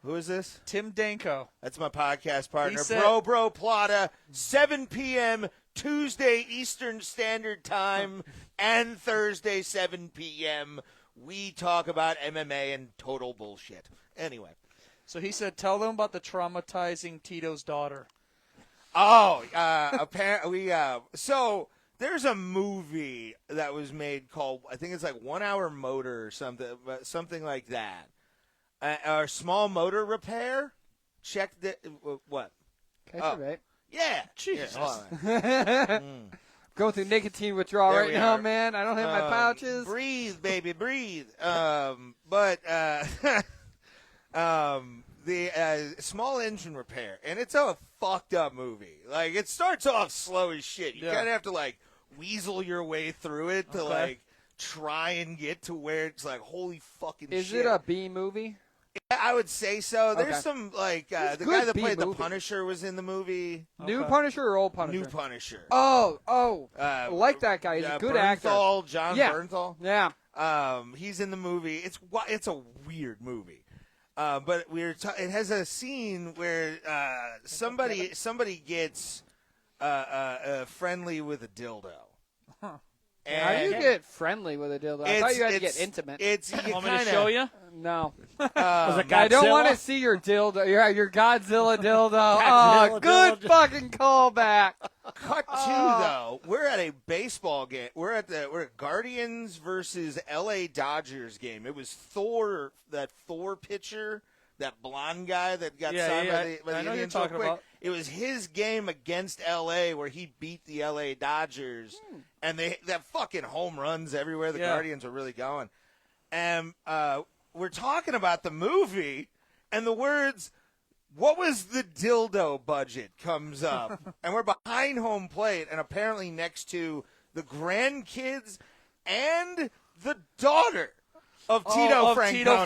Who is this? Tim Danko. That's my podcast partner, He said- Bro Plata, 7 p.m. Tuesday Eastern Standard Time and Thursday 7 p.m. We talk about MMA and total bullshit. Anyway. So he said, tell them about the traumatizing Tito's daughter. Oh, apparently, so there's a movie that was made called, I think it's like 1 Hour Motor or something like that. Or Small Motor Repair. check the what? Catch your bait. Yeah. Jesus. Yeah, hold on. Going through nicotine withdrawal There right we now, are. man. I don't have my pouches. Breathe, baby, breathe. But the small engine repair, and it's a fucked up movie. Like, it starts off slow as shit. You kind of have to like weasel your way through it to like try and get to where it's like, holy fucking shit. Is it a B movie? Yeah, I would say so. There's some like the good guy that B played the movie. Punisher was in the movie. New Punisher or old Punisher? New Punisher. Oh, I like that guy. He's a good actor. John Yeah. Bernthal. Yeah. He's in the movie. It's a weird movie. But it has a scene where somebody gets friendly with a dildo. How And do you get friendly with a dildo? I thought you had to get intimate. Want me to show you? No. Was it I don't Godzilla? want to see your dildo. Your Godzilla dildo. Godzilla Good dildo. fucking callback. Cut to though. We're at a baseball game. We're at Guardians versus LA Dodgers game. It was Thor, that Thor pitcher, that blonde guy that got signed by the I know you're Indians talking real quick. about. It was his game against LA where he beat the LA Dodgers, and that fucking home runs everywhere. The Guardians are really going, and we're talking about the movie, and the words, "What was the dildo budget?" comes up, and we're behind home plate, and apparently next to the grandkids and the daughter of Tito Francona.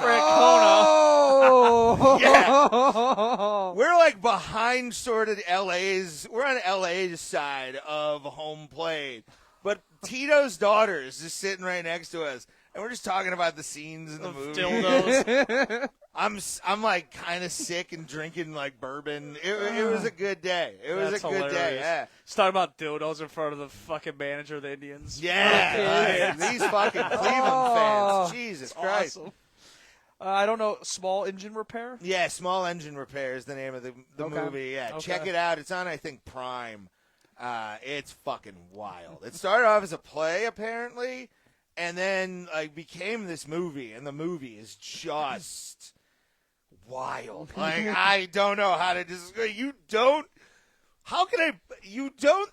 Oh. Yeah. We're like behind sort of we're on LA's side of home plate, but Tito's daughter is just sitting right next to us, and we're just talking about the scenes in the movie. Dildos. I'm like kind of sick and drinking like bourbon. It was a good day. It was That's a good day. hilarious. Yeah. He's talking about dildos in front of the fucking manager of the Indians. Yeah. Like, these fucking Cleveland fans. Jesus Christ. Awesome. I don't know. Small engine repair? Yeah, Small Engine Repair is the name of the Okay. movie. Yeah, Okay. check it out. It's on, I think, Prime. It's fucking wild. It started off as a play, apparently, and then like became this movie, and the movie is just wild. Like, I don't know how to describe. You don't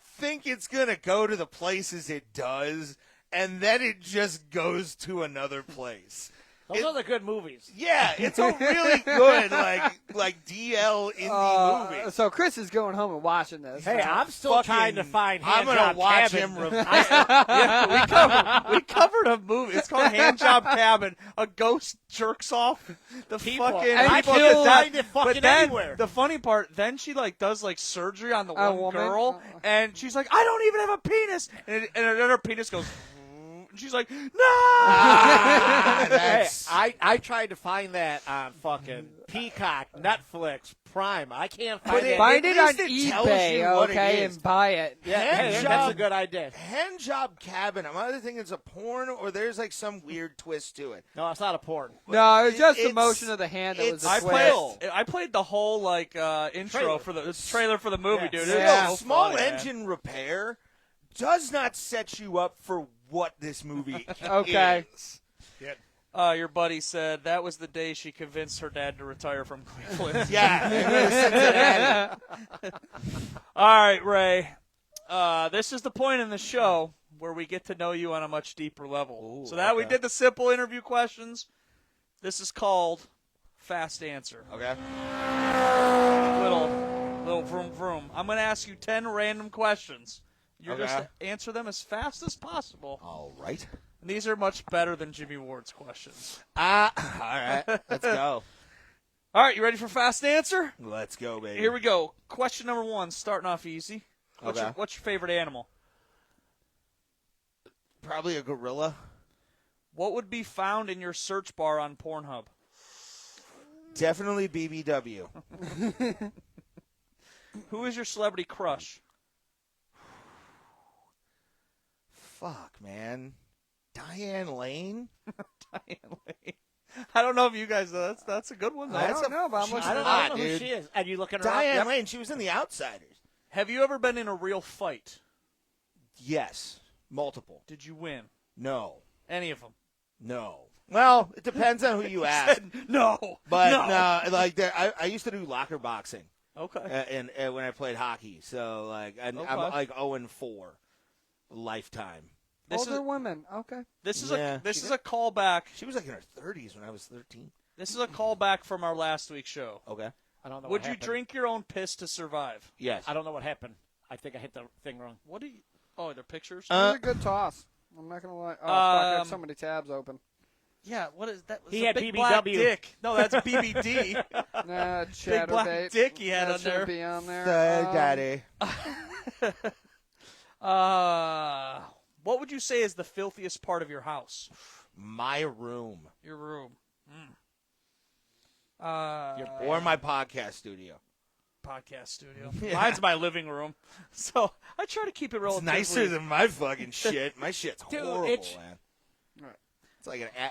think it's gonna go to the places it does, and then it just goes to another place. Those are the good movies. Yeah, it's a really good like DL indie movie. So Chris is going home and watching this. Hey, I'm still trying to find I'm Hand gonna Job watch Cabin. him. We covered a movie. It's called Hand Job Cabin. A ghost jerks off the People. fucking And people he at the kills- dock. find it fucking But then anywhere. the funny part, then she like does like surgery on the A one woman? girl, and she's like, I don't even have a penis, and then her penis goes. And she's like, no! Hey, That's- I tried to find that on fucking Peacock, Netflix, Prime. I can't find But it. Find At it on least it tells eBay, you what it okay, is. and buy it. Yeah, Hand hey, job- that's a good idea. Hand Job Cabin. I'm either thinking it's a porn or there's like some weird twist to it. No, it's not a porn. No, it was just the It's- motion of the hand that was the it's twist. I played the whole like intro Trailer. for the trailer for the movie, Yeah. dude. Yeah. It's so Small funny, man. Engine Repair does not set you up for what this movie Okay. is. Your buddy said that was the day she convinced her dad to retire from Cleveland. Yeah, it was Cincinnati. All right, Ray. This is the point in the show where we get to know you on a much deeper level. Ooh, so that we okay. did the simple interview questions. This is called Fast Answer. Okay. Little vroom vroom. I'm going to ask you 10 random questions. You're Okay. just to answer them as fast as possible. All right. And these are much better than Jimmy Ward's questions. All right. Let's go. All right, you ready for Fast Answer? Let's go, baby. Here we go. Question number 1, starting off easy. What's Okay. your favorite animal? Probably a gorilla. What would be found in your search bar on Pornhub? Definitely BBW. Who is your celebrity crush? Fuck, man. Diane Lane? Diane Lane. I don't know if you guys know. That's a good one, though. I don't know, but I'm she's looking I don't hot, know who dude. she is. Are you looking her up? Diane Yep. Lane. She was in The Outsiders. Have you ever been in a real fight? Yes. Multiple. Did you win? No. Any of them? No. Well, it depends on who you ask. No. But no, like I used to do locker boxing. Okay. And when I played hockey, so like I'm like 0-4 lifetime. Older women. Okay. This is a callback. She was like in her 30s when I was 13. This is a callback from our last week's show. Okay. I don't know. Would you drink your own piss to survive? Yes. I don't know what happened. I think I hit the thing wrong. What do you? Oh, they're pictures. It was a good toss. I'm not gonna lie. Oh, fuck, I have so many tabs open. Yeah. What is that? He a had big BBW. black dick. No, that's BBD. Nah, Big black Chatterbait. dick he had That on there. should be on there. Daddy. What would you say is the filthiest part of your house? My room. Your room. Or my podcast studio. Podcast studio. Yeah. Mine's my living room. So I try to keep it It's relatively. nicer than my fucking shit. My shit's Dude, horrible, it's- man. It's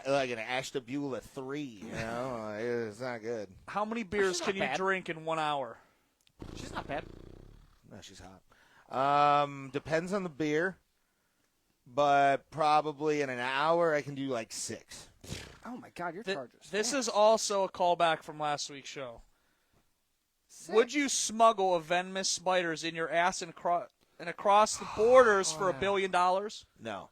like an Ashtabula 3, you know? It's not good. How many beers she's can not you bad. drink in 1 hour? She's not bad. No, she's hot. Depends on the beer, but probably in an hour I can do like 6. Oh my God, your charges. This is also a callback from last week's show. Would you smuggle a venomous spiders in your ass and across the borders for $1 billion? No.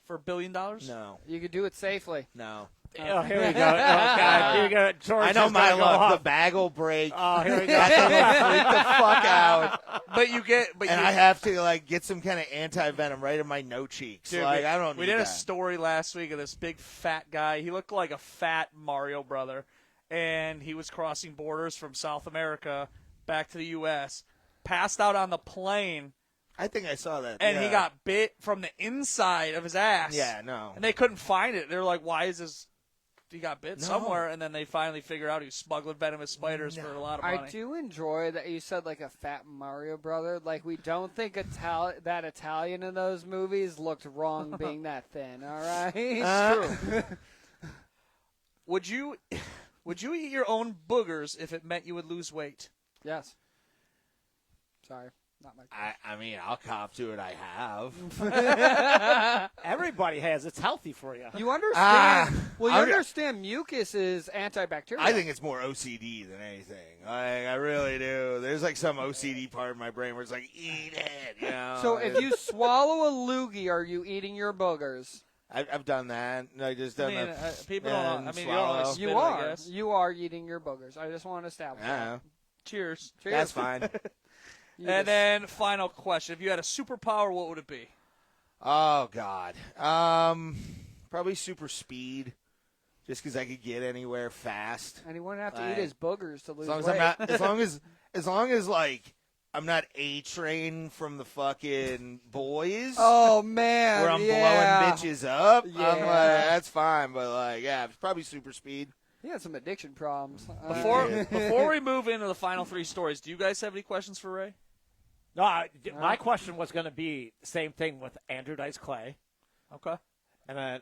For $1 billion? No. You could do it safely. No. Oh, here we go. Oh, God. Here we go. George I know is my gonna go luck. off. The bag will break. Oh, here we go. That thing will freak the fuck out. But I have to like get some kind of anti-venom right in my no cheeks. Dude, like I don't we need did a that. story last week of this big fat guy. He looked like a fat Mario brother, and he was crossing borders from South America back to the U.S., passed out on the plane, I think I saw that. and yeah. he got bit from the inside of his ass. Yeah, no. And they couldn't find it. They were like, why is this? He got bit No. somewhere, and then they finally figured out he was smuggling venomous spiders for a lot of money. I do enjoy that you said like a fat Mario brother. Like we don't think that Italian in those movies looked wrong being that thin. All right. True. Would you eat your own boogers if it meant you would lose weight? Yes. Sorry, not my. I mean, I'll cop to it. I have. Everybody has. It's healthy for you. You understand? You I'm- understand mucus is antibacterial. I think it's more OCD than anything. Like, I really do. There's like some OCD part of my brain where it's like, eat it. You know? So if you swallow a loogie, are you eating your boogers? I've done that. I just done that. People don't. I mean, you don't always swallow. spit You it, I are. guess. You are eating your boogers. I just want to establish Yeah. that. Cheers. Cheers. That's fine. You And just- then final question: if you had a superpower, what would it be? Oh God. Probably super speed, just because I could get anywhere fast. and he wouldn't have to Like, eat his boogers to lose As long as weight. I'm not, as long as like I'm not A-Train from the fucking boys. Oh man, where I'm yeah. blowing bitches up. Yeah. I'm like, that's fine, but like, yeah, it's probably super speed. He had some addiction problems. Before we move into the final 3 stories, do you guys have any questions for Ray? No, my question was going to be the same thing with Andrew Dice Clay. Okay. And then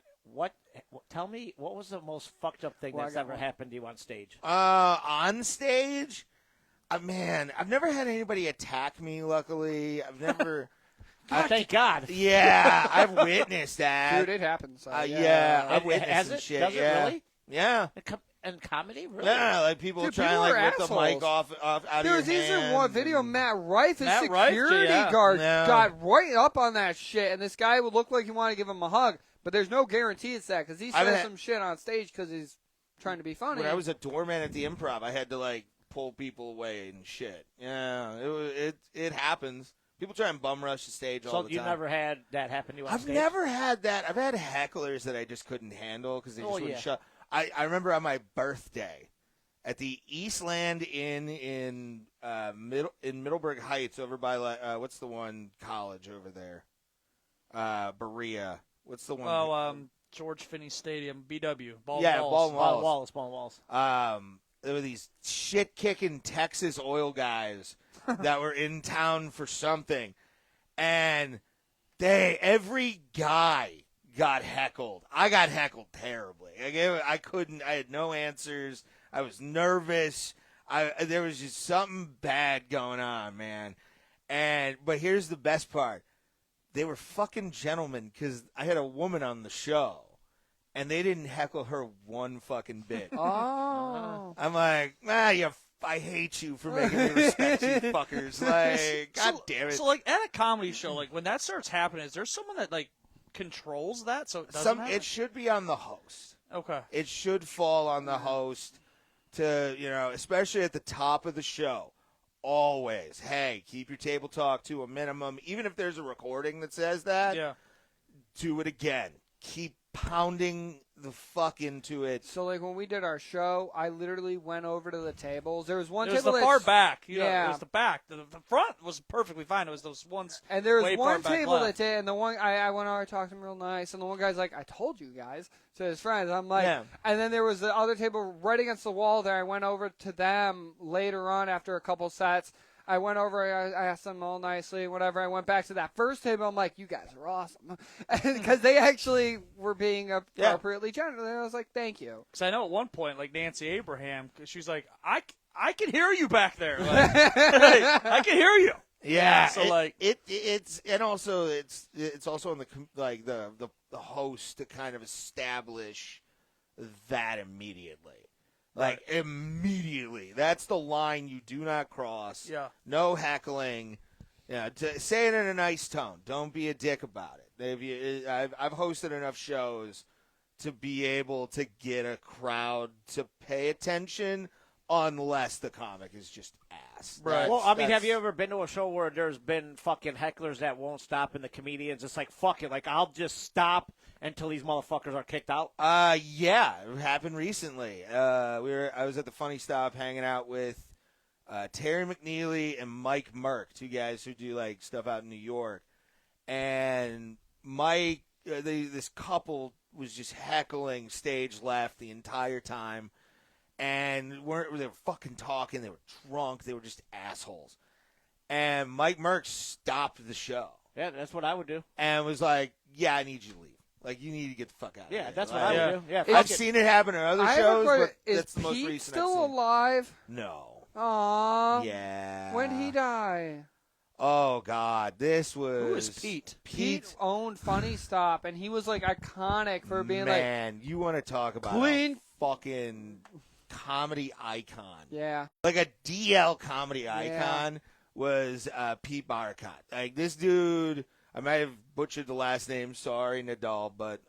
tell me, what was the most fucked up thing Well, I that's got ever one. happened to you on stage? On stage, man, I've never had anybody attack me. Luckily, I've never. Thank God. Yeah, I've witnessed that. Dude, it happens. Yeah, I've witnessed Has some it? shit. Does it yeah. really? Yeah. And comedy? Really? Yeah, like people Dude, try and people like are rip the mic assholes. off out Dude, of your these are hand. one video. Matt Rife, his Matt Rife, security yeah. guard, Yeah. got right up on that shit, and this guy would look like he wanted to give him a hug, but there's no guarantee it's that because he I've says had- some shit on stage because he's trying to be funny. When I was a doorman at the Improv, I had to like pull people away and shit. Yeah, it happens. People try and bum rush the stage all So the you time. never had that happen to you on I've stage? never had that. I've had hecklers that I just couldn't handle because they just wouldn't shut. I remember on my birthday at the Eastland Inn in Middleburg Heights, over by what's the one college over there? Berea. What's the one? Oh, George Finney Stadium, BW. Ball Yeah, Walls. Ball Walls. There were these shit-kicking Texas oil guys that were in town for something, and every guy got heckled. I got heckled terribly. I couldn't. I had no answers. I was nervous. There was just something bad going on, man. But here's the best part: they were fucking gentlemen because I had a woman on the show, and they didn't heckle her one fucking bit. Oh. I'm like, I hate you for making me respect you fuckers. Like, God damn it. So, like, at a comedy show, like, when that starts happening, is there someone that, like, controls that so it doesn't happen? It should be on the host. Okay. It should fall on the host to, especially at the top of the show. Always, hey, keep your table talk to a minimum. Even if there's a recording that says that, do it again. Keep pounding the fuck into it. So, like, when we did our show, I literally went over to the tables. There was one It was table the far back. It yeah. was the back. The front was perfectly fine. It was those ones. And there was way one far back table left. that day, and the one I went over, talked to him real nice, and the one guy's like, "I told you guys," to his friends. I'm like, and then there was the other table right against the wall there. I went over to them later on after a couple sets. I went over, I asked them all nicely, whatever. I went back to that first table. I'm like, you guys are awesome. Because they actually were being appropriately generous. And I was like, thank you. Because I know at one point, like Nancy Abraham, she's like, I can hear you back there. Like, I can hear you. Yeah. So it's also on the host to kind of establish that immediately. Like, immediately. That's the line you do not cross. Yeah. No heckling. Say it in a nice tone. Don't be a dick about it. I've hosted enough shows to be able to get a crowd to pay attention unless the comic is just ass. Right. Well, I mean, have you ever been to a show where there's been fucking hecklers that won't stop and the comedians just like, fuck it, like, I'll just stop until these motherfuckers are kicked out? Yeah, it happened recently. I was at the Funny Stop hanging out with Terry McNeely and Mike Merck, two guys who do like stuff out in New York. And Mike, this couple was just heckling stage left the entire time, and they were fucking talking. They were drunk. They were just assholes. And Mike Merck stopped the show. Yeah, that's what I would do. And was like, "Yeah, I need you to leave. Like, you need to get the fuck out of here." Yeah, that's what I would do. Yeah, I've seen it happen in other shows, but that's the most Pete recent still I've seen. alive? No. Aww. Yeah. When did he die? Oh, God. This was... Who is Pete? Pete owned Funny Stop, and he was, like, iconic for being, Man, you want to talk about clean a fucking comedy icon. Yeah. Like a DL comedy icon was Pete Barcott. Like, this dude... I might have butchered the last name. Sorry, Nadal. But,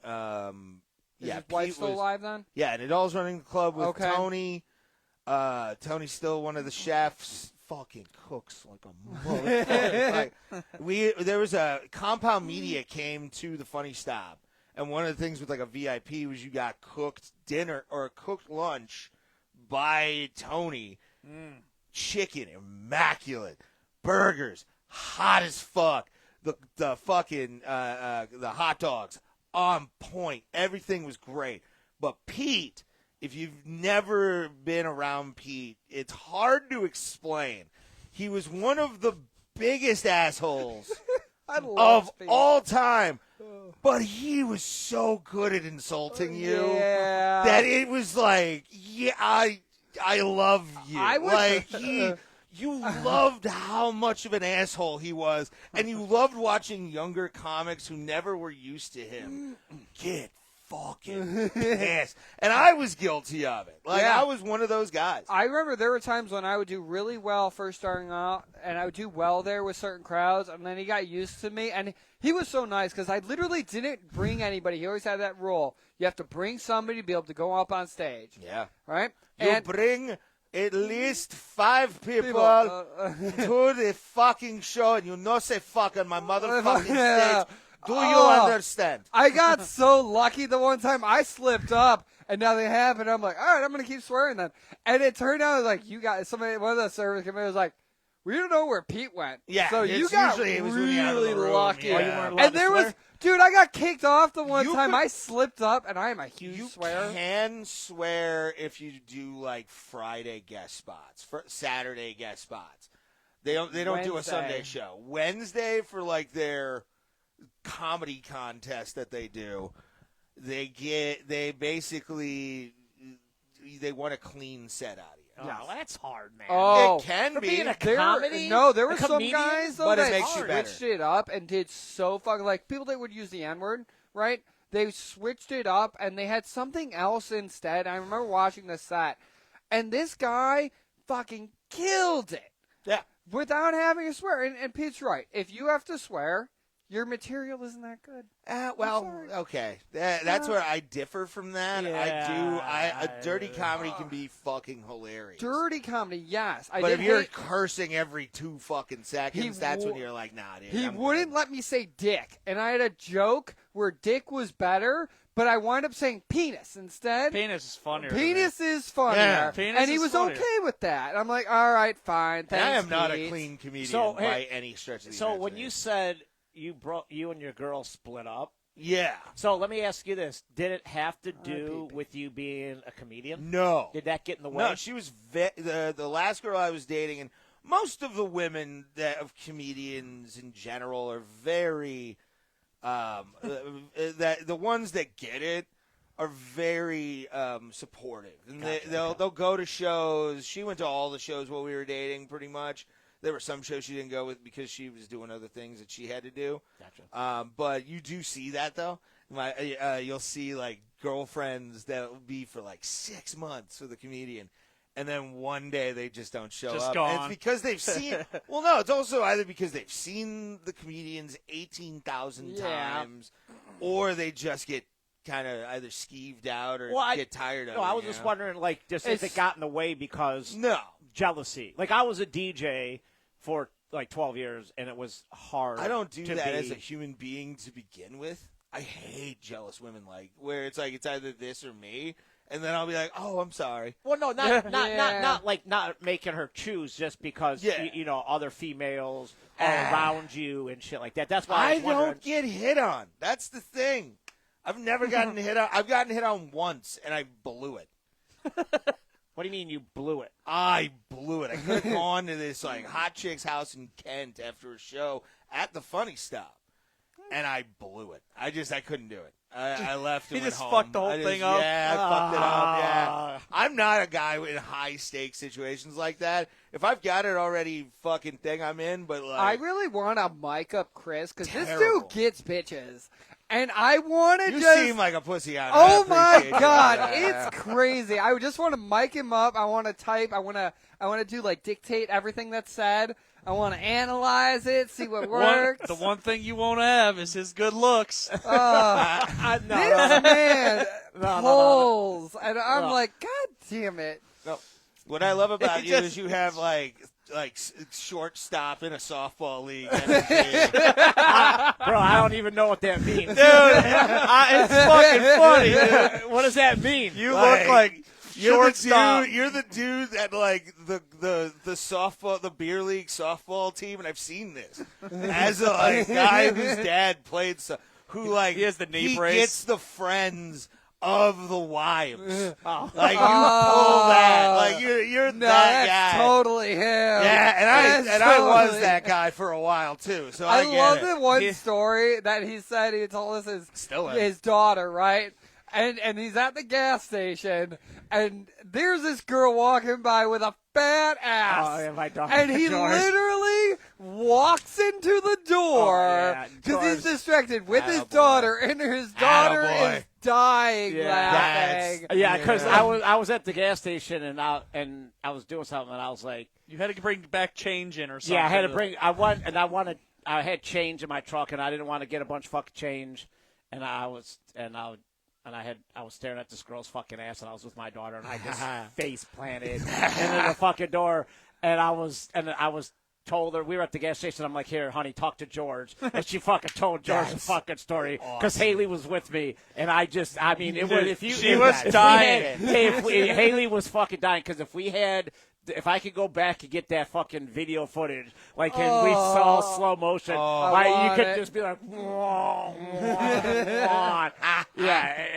Is his wife still alive then? Yeah, Nadal's running the club with Okay. Tony. Tony's still one of the chefs. Fucking cooks like a motherfucker. There was a Compound Media came to the Funny Stop, and one of the things with like a VIP was you got cooked dinner or cooked lunch by Tony. Chicken, immaculate. Burgers, hot as fuck. The fucking the hot dogs on point. Everything was great. But Pete, if you've never been around Pete, it's hard to explain. He was one of the biggest assholes of all time. But he was so good at insulting you that it was like, I love you. You loved how much of an asshole he was, and you loved watching younger comics who never were used to him get fucking pissed. And I was guilty of it. Like, I was one of those guys. I remember there were times when I would do really well first starting out, and I would do well there with certain crowds, and then he got used to me, and he was so nice because I literally didn't bring anybody. He always had that rule. You have to bring somebody to be able to go up on stage. Yeah. Right? You bring at least 5 people to the fucking show, and you no say fuck on my motherfucking stage. Do you understand? I got so lucky the one time I slipped up, and now they have it. I'm like, all right, I'm going to keep swearing then. And it turned out like one of the service committee was like, we don't know where Pete went. Yeah, so you got really lucky. Yeah. And there was, dude, I got kicked off the one time. I slipped up, and I am a huge swearer. You can swear if you do like Friday guest spots, for Saturday guest spots. They don't do a Sunday show. Wednesday for like their comedy contest that they do. They basically want a clean set out of you. No, that's hard, man. Oh, it can be. Being a comedy? There were some guys though but that it makes you better. switched it up and did so fucking like people that would use the N-word right? They switched it up, and they had something else instead. I remember watching the set, and this guy fucking killed it. Yeah. Without having to swear. And Pete's right. If you have to swear, your material isn't that good. Okay. That's where I differ from that. Yeah. A dirty comedy can be fucking hilarious. Dirty comedy, yes. But if you're cursing every 2 fucking seconds, that's when you're like, nah, dude. He wouldn't let me say dick. And I had a joke where dick was better, but I wound up saying penis instead. Penis is funnier. Penis is funnier. Yeah, penis and he is was funnier. okay with that. I'm like, all right, fine. Thanks, I am not Pete. a clean comedian by any stretch of the So imagination. when you said you and your girl split up, yeah. So let me ask you this: did it have to do with you being a comedian? No. Did that get in the way? No, she was the last girl I was dating, and most of the women of comedians in general are very the ones that get it are very supportive, and they'll go to shows. She went to all the shows while we were dating, pretty much. There were some shows she didn't go with because she was doing other things that she had to do. Gotcha. But you do see that, though. You'll see, like, girlfriends that will be for, like, 6 months with a comedian, and then one day they just don't show up. Gone. And it's because they've seen – well, no, it's also either because they've seen the comedians 18,000 times, or they just get kind of either skeeved out or get tired of it. No, I was just wondering, like, just if it got in the way because jealousy. Like, I was a DJ for like 12 years, and it was hard. I don't do that as a human being to begin with. I hate jealous women, like where it's like it's either this or me, and then I'll be like, "Oh, I'm sorry." Well, no, not like not making her choose just because you know other females are around you and shit like that. That's why I was wondering. don't get hit on. That's the thing. I've never gotten hit on. I've gotten hit on once, and I blew it. What do you mean you blew it? I blew it. I could have gone to this like hot chick's house in Kent after a show at the Funny Stop, and I blew it. I couldn't do it. I left and You went just home. fucked the whole thing up? Yeah, I fucked it up. Yeah, I'm not a guy in high stakes situations like that. If I've got it already, fucking thing I'm in. But like, I really want to mic up Chris because this Terrible. dude gets bitches. And I want to you just. seem like a pussy on it. Oh my appreciate God, that. it's crazy. I just want to mic him up. I want to type. I want to do like dictate everything that's said. I want to analyze it, see what works. The one thing you won't have is his good looks. This man pulls, and I'm like, God damn it. No. What I love about you is you have like shortstop in a softball league. Bro, I don't even know what that means. Dude, it's fucking funny, dude. What does that mean? You look like shortstop. You're the dude at like the softball, the beer league softball team, and I've seen this as a guy whose dad played who like he has the knee he brace. gets the friends of the wives. Like you pull that, like you're No, that that's guy. totally him. Yeah, and I was totally- that guy for a while too. So I get love it. the one story that he said he told us his daughter, right? And he's at the gas station, and there's this girl walking by with a fat ass. Oh, yeah, my daughter. And he George. literally walks into the door because he's distracted with his daughter, and his daughter is dying laughing. Yeah, because I was at the gas station and I was doing something and I was like, You had to bring back change in or something. yeah, I had to bring. I had change in my truck and I didn't want to get a bunch of fucking change, and I was staring at this girl's fucking ass, and I was with my daughter, and I just face planted into the fucking door, and I was told her, we were at the gas station, I'm like, here, honey, talk to George, and she fucking told George the fucking story, because Haley was with me, and it was, She was dying. Haley was fucking dying, because if I could go back and get that fucking video footage, like and we saw slow motion, you could just be like,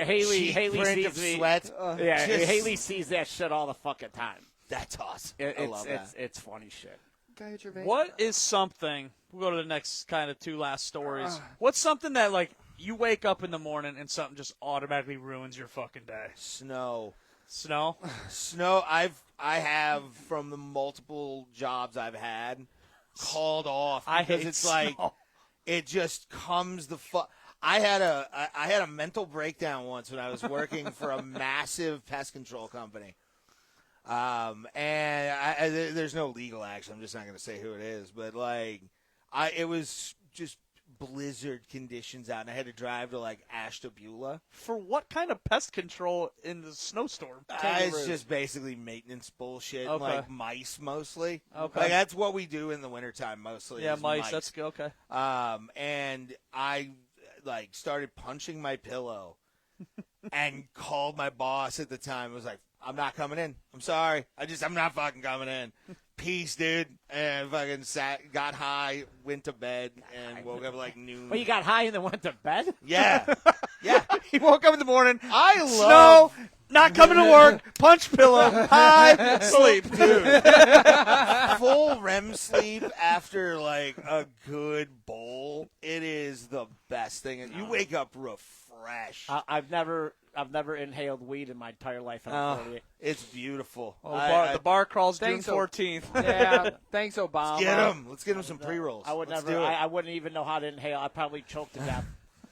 Haley sees me. Sweat. Haley sees that shit all the fucking time. That's awesome. I love that. It's funny shit. What is something? We'll go to the next kind of two last stories. What's something that like you wake up in the morning and something just automatically ruins your fucking day? Snow. Snow. I have from the multiple jobs I've had called off because I hate it's snow. like it just comes I had a mental breakdown once when I was working for a massive pest control company. There's no legal action. I'm just not going to say who it is, but it was just blizzard conditions out, and I had to drive to Ashtabula. For what kind of pest control in the snowstorm? It's just basically maintenance bullshit, Okay. Mice mostly. Okay. That's what we do in the wintertime mostly. Yeah, is mice. That's good. Okay. And I started punching my pillow and called my boss at the time. I was like, I'm not coming in. I'm sorry. I'm not fucking coming in. Peace, dude. And fucking got high, went to bed, and woke up noon. Well, you got high and then went to bed? Yeah. Yeah. He woke up in the morning. I love Snow, not coming to work, punch pillow, high, sleep. Dude. Full REM sleep after a good bowl. It is the best thing. You wake up refreshed. I've never inhaled weed in my entire life. It's beautiful. The bar crawls June Thanks, 14th. Yeah, thanks, Obama. Let's get him some pre-rolls. I would Let's never. do it. I wouldn't even know how to inhale. I'd probably choke to death.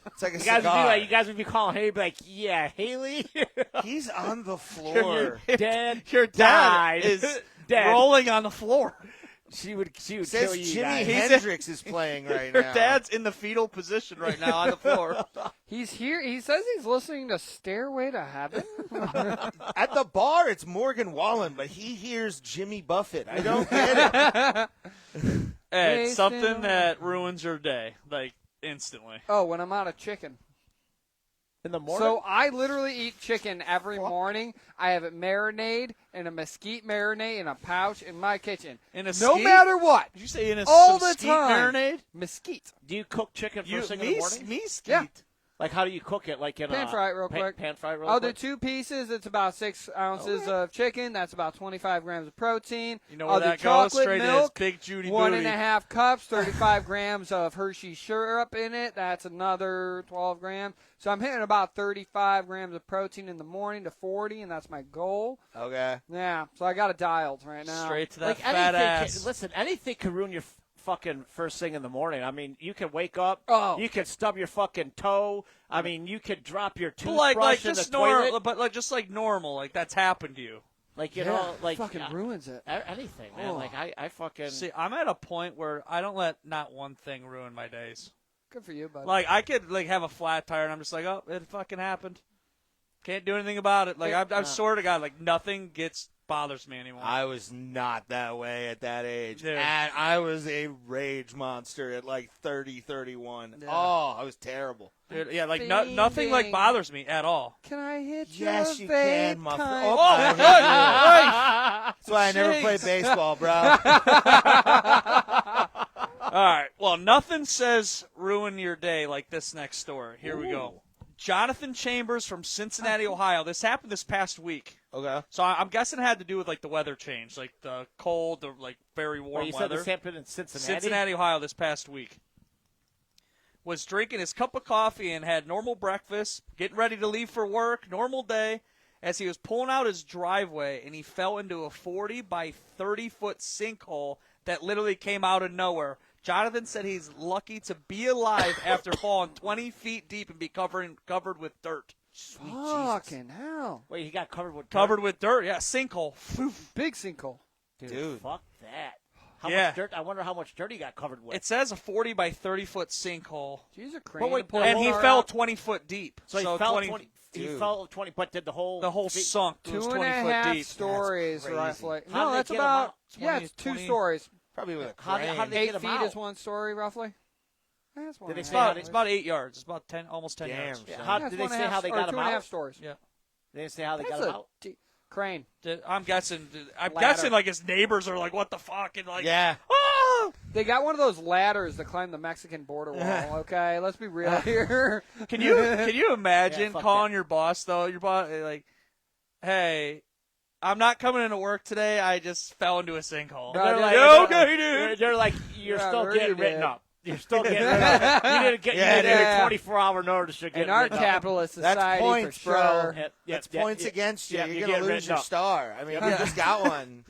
It's like a You guys would be cigar. like, you guys would be calling Haley, be like, yeah, Haley, He's on the floor. dead. Your dad died. is Dead. rolling on the floor. She would kill Says you Jimi guys. Hendrix is playing right Your now. dad's in the fetal position right now on the floor. He's here. He says he's listening to Stairway to Heaven. At the bar, it's Morgan Wallen, but he hears Jimmy Buffett. I don't get it. Ed, Jason. something that ruins your day, instantly. Oh, when I'm out of chicken. In the morning? So I literally eat chicken every morning. I have it marinade and a mesquite marinade in a pouch in my kitchen. In a No skeet? matter what. Did you say in a All some the skeet time. marinade? Mesquite. Do you cook chicken You, first thing in the morning? me skeet. Yeah. Like, how do you cook it? Like in Pan fry it real quick. Pan fry it real I'll do quick? 2 pieces. It's about 6 ounces of chicken. That's about 25 grams of protein. You know I'll where do that goes? chocolate Straight to his milk. big Judy booty. 1.5 cups, 35 grams of Hershey syrup in it. That's another 12 grams. So I'm hitting about 35 grams of protein in the morning to 40, and that's my goal. Okay. Yeah, so I got it dialed right now. Straight to that Like, fat anything ass. listen, anything can ruin your fucking first thing in the morning. I mean, you can wake up. Oh. You can stub your fucking toe. I mean, you could drop your But toothbrush in the just normal, toilet. but just normal, that's happened to you. Like, you Yeah, know, like fucking ruins it. anything, man. Oh. Like, I fucking. See, I'm at a point where I don't let not one thing ruin my days. Good for you, bud. I could have a flat tire and I'm just like, oh, it fucking happened. Can't do anything about it. I swear to God, nothing bothers me anymore. I was not that way at that age. Dude. And I was a rage monster at 30, 31. Yeah. Oh, I was terrible. Dude, yeah, nothing bothers me at all. Can I hit Yes, your you can, vape muffin. time? Oh, Oh, I hate hey, you. That's why I never played Jeez. baseball, bro. All right. Well, nothing says ruin your day like this next story. Here we go. Jonathan Chambers from Cincinnati, Ohio. This happened this past week. Okay. So I'm guessing it had to do with the weather change, the cold, the very warm Well, you said weather. this happened in Cincinnati? Cincinnati, Ohio, this past week. Was drinking his cup of coffee and had normal breakfast, getting ready to leave for work, normal day, as he was pulling out his driveway, and he fell into a 40 by 30-foot sinkhole that literally came out of nowhere. Jonathan said he's lucky to be alive after falling 20 feet deep and be covered with dirt. Sweet Fucking hell. Wait, he got covered with dirt? Covered with dirt, yeah, sinkhole. Big sinkhole. Dude, fuck that. How Yeah. much dirt? I wonder how much dirt he got covered with. It says a 40 by 30-foot sinkhole. Jeez, a crane. wait, to pull And the he car fell out. 20 foot deep. so he fell 20. He Dude. fell 20, but did the whole The sunk. It was 2 20 and a foot half deep. stories, crazy. roughly. How No, did they that's get 'em about, out? yeah, it's 2 20. stories. Probably with a How did- crane. how did they 8 get 'em feet out? is 1 story, roughly. That's one Did they and a say half how they- It's about 8 yards. It's about 10, almost 10 Damn, yards. son. How That's did they 1 and a say half how they or got him 2 and a half out? stories. Yeah. They didn't say how they That's got him a out. crane. I'm guessing. Ladder. His neighbors are like, "What the fuck?" And Yeah. oh! They got one of those ladders to climb the Mexican border wall. Okay, let's be real here. Can you imagine Yeah, fuck calling that. your boss though? Your boss "Hey, I'm not coming into work today. I just fell into a sinkhole." No, They're no, like, no, "Okay, dude." They're like, you're Yeah, still really getting written bad. up. You're still getting rid of it. You didn't get your 24-hour notice. In our capitalist society, that's points, for sure. That's points against you. You're going to lose your up. star. I mean, you just got one.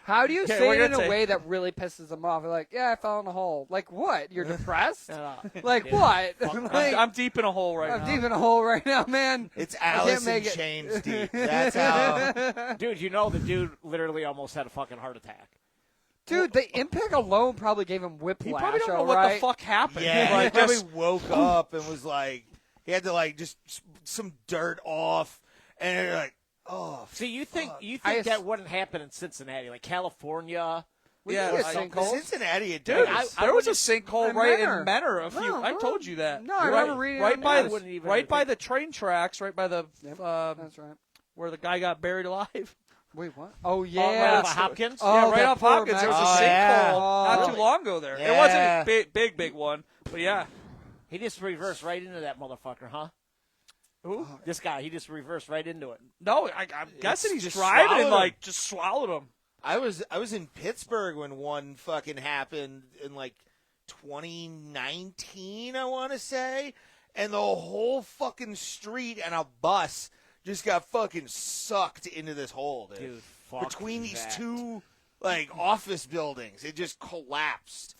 How do you say it in a way that really pisses them off? Like, yeah, I fell in a hole. Like, what? You're depressed? Like, what? Like, I'm deep in a hole right now. I'm deep in a hole right now, man. It's Alice in Chains deep. That's how. Dude, you know the dude literally almost had a fucking heart attack. Dude, the impact alone probably gave him whiplash. He probably don't know what the fuck happened. Yeah, like, he probably woke up and was like, he had to like just some dirt off, and you're like, oh. See, you think that wouldn't happen in Cincinnati, like California? Cincinnati, it dude. does. There was a sinkhole right in Menor. I told you that. No, I remember reading right by the train tracks, right by the that's right, where the guy got buried alive. Wait, what? Oh, yeah. Right off Hopkins? Right off Hopkins. There was a sinkhole not too long ago there. Yeah. It wasn't a big one, but yeah. He just reversed right into that motherfucker, huh? Who? This guy. He just reversed right into it. No, I'm guessing he's driving and, like, just swallowed him. I was in Pittsburgh when one fucking happened in, like, 2019, I want to say, and the whole fucking street and a bus just got fucking sucked into this hole, dude. Between these two, like, office buildings, it just collapsed.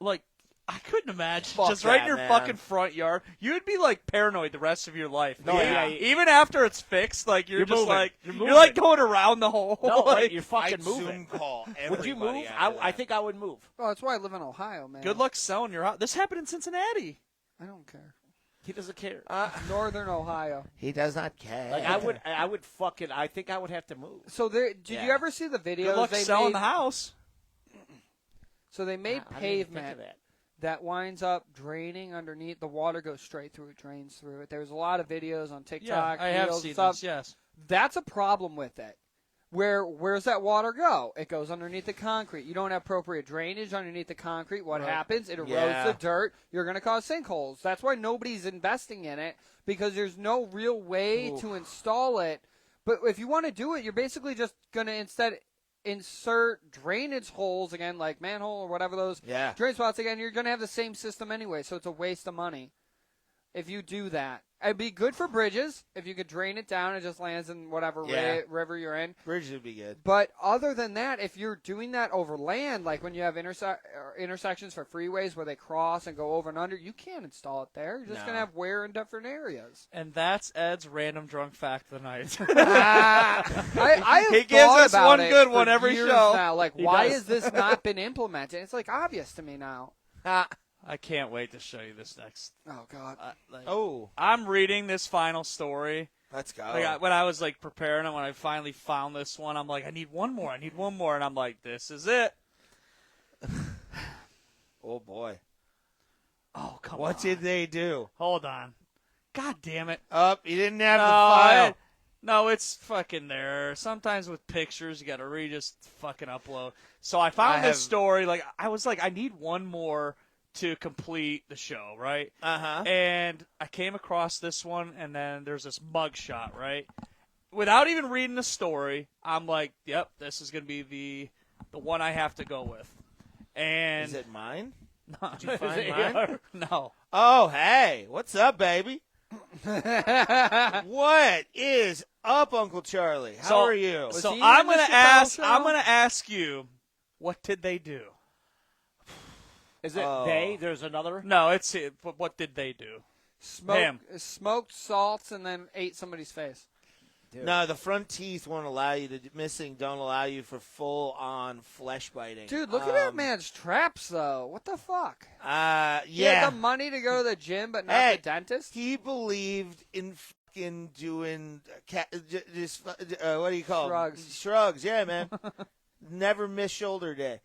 Like, I couldn't imagine. Just right in your fucking front yard. You'd be, like, paranoid the rest of your life. No, yeah. Even after it's fixed, like, you're just moving. like, you're like going around the hole. No, like, you're fucking I'd moving. Zoom call Would you move? I think I would move. Well, that's why I live in Ohio, man. Good luck selling your house. This happened in Cincinnati. I don't care. He doesn't care. Northern Ohio. He does not care. Like I would fucking. I think I would have to move. So did you ever see the videos? Good luck they selling made? the house. So they made I didn't even think pavement of that. that winds up draining underneath. The water goes straight through it, drains through it. There's a lot of videos on TikTok. I have reels, seen stuff. this, yes. That's a problem with it. Where's that water go? It goes underneath the concrete. You don't have appropriate drainage underneath the concrete. What happens? It erodes the dirt. You're going to cause sinkholes. That's why nobody's investing in it, because there's no real way to install it. But if you want to do it, you're basically just going to instead insert drainage holes again, like manhole or whatever those drain spots again. You're going to have the same system anyway, so it's a waste of money if you do that. It'd be good for bridges. If you could drain it down, it just lands in whatever river you're in. Bridges would be good. But other than that, if you're doing that over land, like when you have intersections for freeways where they cross and go over and under, you can't install it there. You're just going to have wear in different areas. And that's Ed's random drunk fact of the night. I he gives us one good one every show. Now. Like, why has this not been implemented? It's like obvious to me now. I can't wait to show you this next. Oh, God. I'm reading this final story. Let's go. Like, when I was, like, preparing, and when I finally found this one, I'm like, I need one more. And I'm like, this is it. Oh, boy. Oh, come on. What did they do? Hold on. God damn it. You didn't have the file. No, it's fucking there. Sometimes with pictures, you got to just fucking upload. So I found this story. Like, I was like, I need one more to complete the show, right? And I came across this one, and then there's this mug shot, right? Without even reading the story, I'm like, yep, this is going to be the one I have to go with. And is it mine? No. Did you find mine? No. Oh, hey, what's up, baby? What is up, Uncle Charlie? How are you? So I'm going to ask you, what did they do? Is it they? There's another? No, it's what did they do? Smoked salts and then ate somebody's face. Dude. No, the front teeth won't allow you to don't allow you for full-on flesh biting. Dude, look at that man's traps, though. What the fuck? He had the money to go to the gym, but not the dentist? He believed in fucking doing what do you call Shrugs. Them? Shrugs, yeah, man. Never miss shoulder day.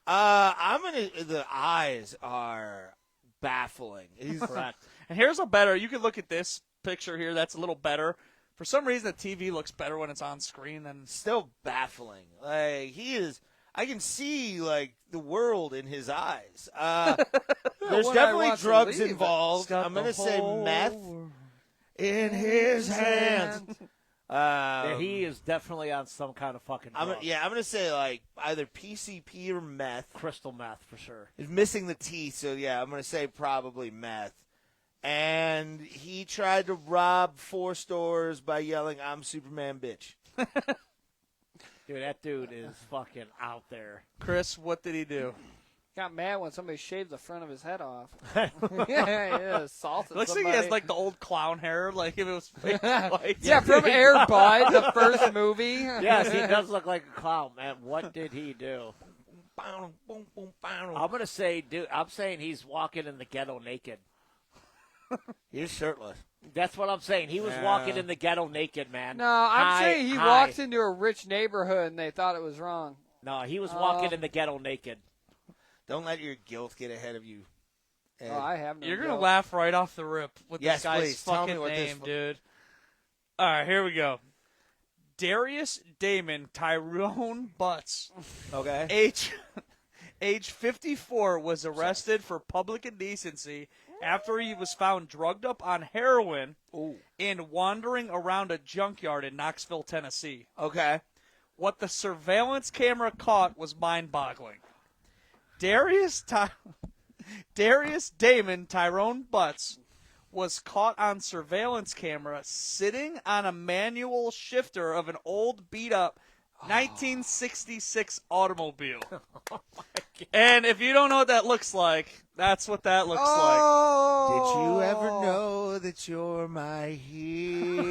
The eyes are baffling. He's correct. And here's a better, you can look at this picture here, that's a little better. For some reason, the TV looks better when it's on screen than. Still baffling. Like, he is, I can see, like, the world in his eyes. There's definitely drugs involved. I'm going to say meth in his hands. He is definitely on some kind of fucking drug. I'm gonna say like either PCP or meth. Crystal meth for sure. He's missing the T, so yeah, I'm gonna say probably meth. And he tried to rob 4 stores by yelling, "I'm Superman, bitch." Dude, that dude is fucking out there. Chris, what did he do? Got mad when somebody shaved the front of his head off. yeah, assaulted Looks somebody. like he has like the old clown hair, like if it was fake white. Yeah, from Air Bud, the first movie. Yes, he does look like a clown, man. What did he do? I'm gonna say, dude. I'm saying he's walking in the ghetto naked. He's shirtless. That's what I'm saying. He was walking in the ghetto naked, man. No, I'm saying he walks into a rich neighborhood and they thought it was wrong. No, he was walking in the ghetto naked. Don't let your guilt get ahead of you. Ed. Oh, I have no You're guilt. going to laugh right off the rip with Yes, this guy's please. Tell me fucking what name, this dude. All right, here we go. Darius Damon Tyrone Butts, Okay. age 54, was arrested for public indecency after he was found drugged up on heroin and wandering around a junkyard in Knoxville, Tennessee. Okay. What the surveillance camera caught was mind-boggling. Darius Damon Tyrone Butts was caught on surveillance camera sitting on a manual shifter of an old beat-up 1966 automobile. And if you don't know what that looks like, that's what that looks Did you ever know that you're my hero?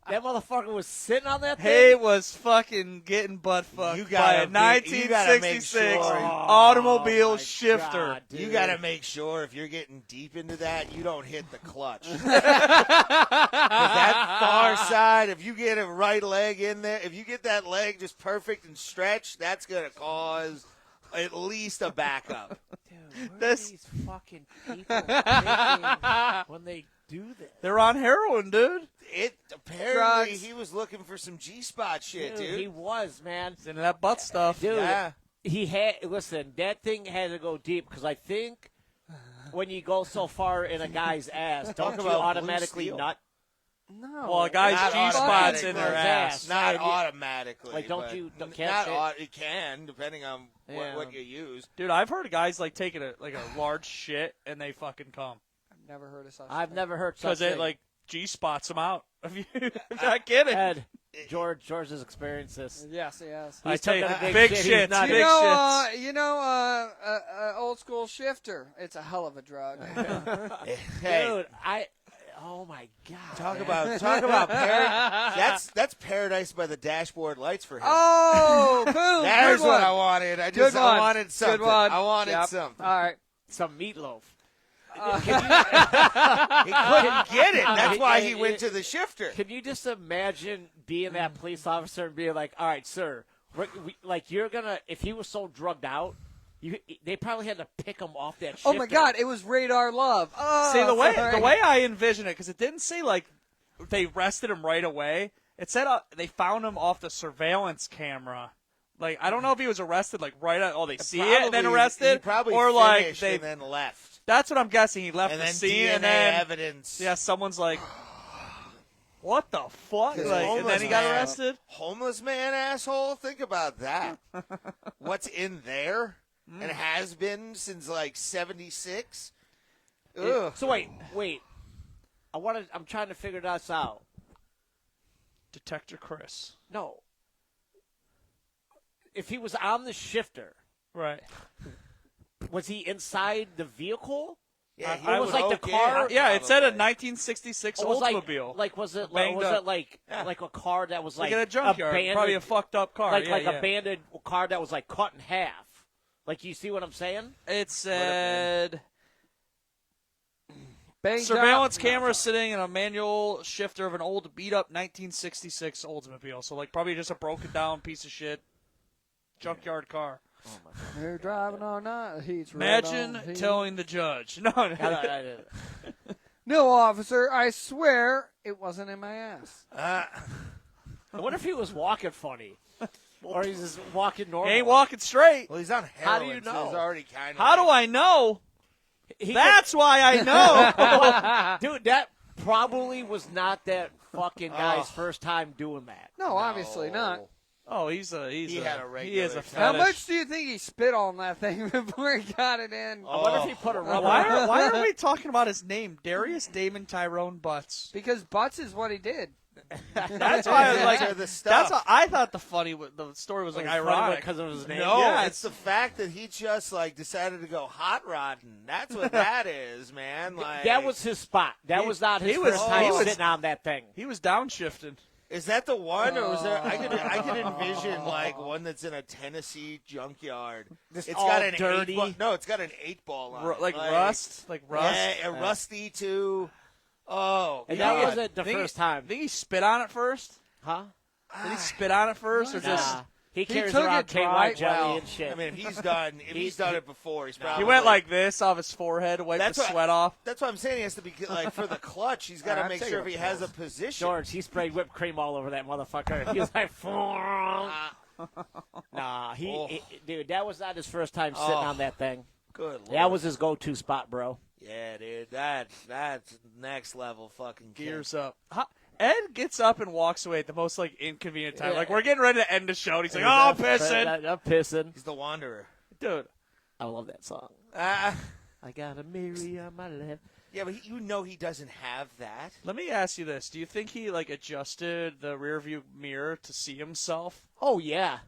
That motherfucker was sitting on that like. thing? He was fucking getting butt fucked You by a gotta you gotta make 1966 sure. automobile my shifter. God, dude. You got to make sure if you're getting deep into that, you don't hit the clutch. 'Cause that far side, if you get a right leg in there, if you get that leg just perfect and stretched, that's going to cause at least a backup. Dude, where are these fucking people thinking when they do this? They're on heroin, dude. Apparently, Drugs. he was looking for some G-spot shit, dude. He was, man. It's into that butt stuff. Dude, Yeah. he had, listen, that thing had to go deep because I think when you go so far in a guy's ass, don't you about blue automatically steel. nut? No. Well, a guy's Not G-spot's in automatically. their ass. Not Yeah. automatically. Like, don't but you- not can't say- it can, depending on Yeah. what you use. Dude, I've heard of guys like taking a large shit and they fucking come I've never heard of such. I've thing. never heard because such it thing. like G-spots them out. I'm not kidding. Ed, George has experienced this. Yes, yes. I He's tell you, taking a big big shit, he's shits, not- big shits. Old school shifter. It's a hell of a drug. Hey, Dude, oh my God. talk about that's paradise by the dashboard lights for him. Oh, boom! There's good what one. I wanted. I Good one. wanted something. Good one. I wanted Yep. something. All right. Some meatloaf. He couldn't get it. That's why he went to the shifter. Can you just imagine being that police officer and being like, all right, sir, you're going to, if he was so drugged out, they probably had to pick him off that shifter. Oh my God! It was Radar Love. Oh, See, the way sorry. I envision it, because it didn't say like they arrested him right away. It said they found him off the surveillance camera. Like, I don't know if he was arrested like right at, they see it and then arrested, He probably or like finished they. and then left. That's what I'm guessing. He left And the then scene DNA and then evidence. yeah, someone's like, "What the fuck?" 'Cause Like, and then he got homeless man- arrested. Homeless man asshole. Think about that. What's in there and has been since like '76. Ugh. So wait. I'm trying to figure this out. Detective Chris. No. If he was on the shifter, Right. was he inside the vehicle? Yeah, Or was like the car? Yeah, it said a probably. 1966 Or was Oldsmobile. was it Banged up. like a car that was like like in a junkyard. abandoned, Probably a fucked up car. like yeah, yeah. abandoned car that was like cut in half? Like, you see what I'm saying? It said Banged surveillance up. camera sitting in a manual shifter of an old beat-up 1966 Oldsmobile. So, like, probably just a broken-down piece of shit junkyard car. They're driving all night. He's Imagine right on heat. telling the judge. No, No, officer. I swear it wasn't in my ass. I wonder if he was walking funny. Or he's just walking he normal. ain't walking straight. Well, he's on heroin. How do you So know? he's already kind of. How do I know? He That's why I know. could- dude, that probably was not that fucking guy's first time doing that. No, obviously not. Oh, he had a he regular is a time. How fetish. much do you think he spit on that thing before he got it in? I wonder if he put a rubber. Why are we talking about his name, Darius Damon Tyrone Butts? Because butts is what he did. That's why I was like, the that's stuff. why I thought the story was like ironic because of his name. No, Yeah, it's the fact that he just like decided to go hot rodding. That's what that is, man. Like That was his spot. That was not his he was- first time he was- sitting on that thing. He was downshifting. Is that the one, or was there? I could envision like one that's in a Tennessee junkyard. Just It's all got an dirty. 8-ball. No, it's got an 8-ball on it. Like rust. Yeah, rusty too. Oh, And God. that wasn't the Think first he- time. Think he spit on it first? Huh? Did he spit on it first, or just? Nah. He carries took around it KY dry. jelly Well, and shit. I mean, if he's done it before, he's probably. He went like this off his forehead, wiped That's the what- sweat off. That's what I'm saying. He has to be like for the clutch. He's got to I'm make taking sure if a he has a position. George, he sprayed whipped cream all over that motherfucker. He was like, nah, dude, that was not his first time sitting on that thing. Good. Lord. That was his go-to spot, bro. Yeah, dude. That's next level fucking kid. Gears up. Ed gets up and walks away at the most like inconvenient time. Yeah. Like we're getting ready to end the show, and he's like, "Oh, I'm pissing, I'm pissing. He's the wanderer. dude." I love that song. Ah. I got a Mary on my left. Yeah, but you know he doesn't have that. Let me ask you this: do you think he like adjusted the rearview mirror to see himself? Oh, yeah.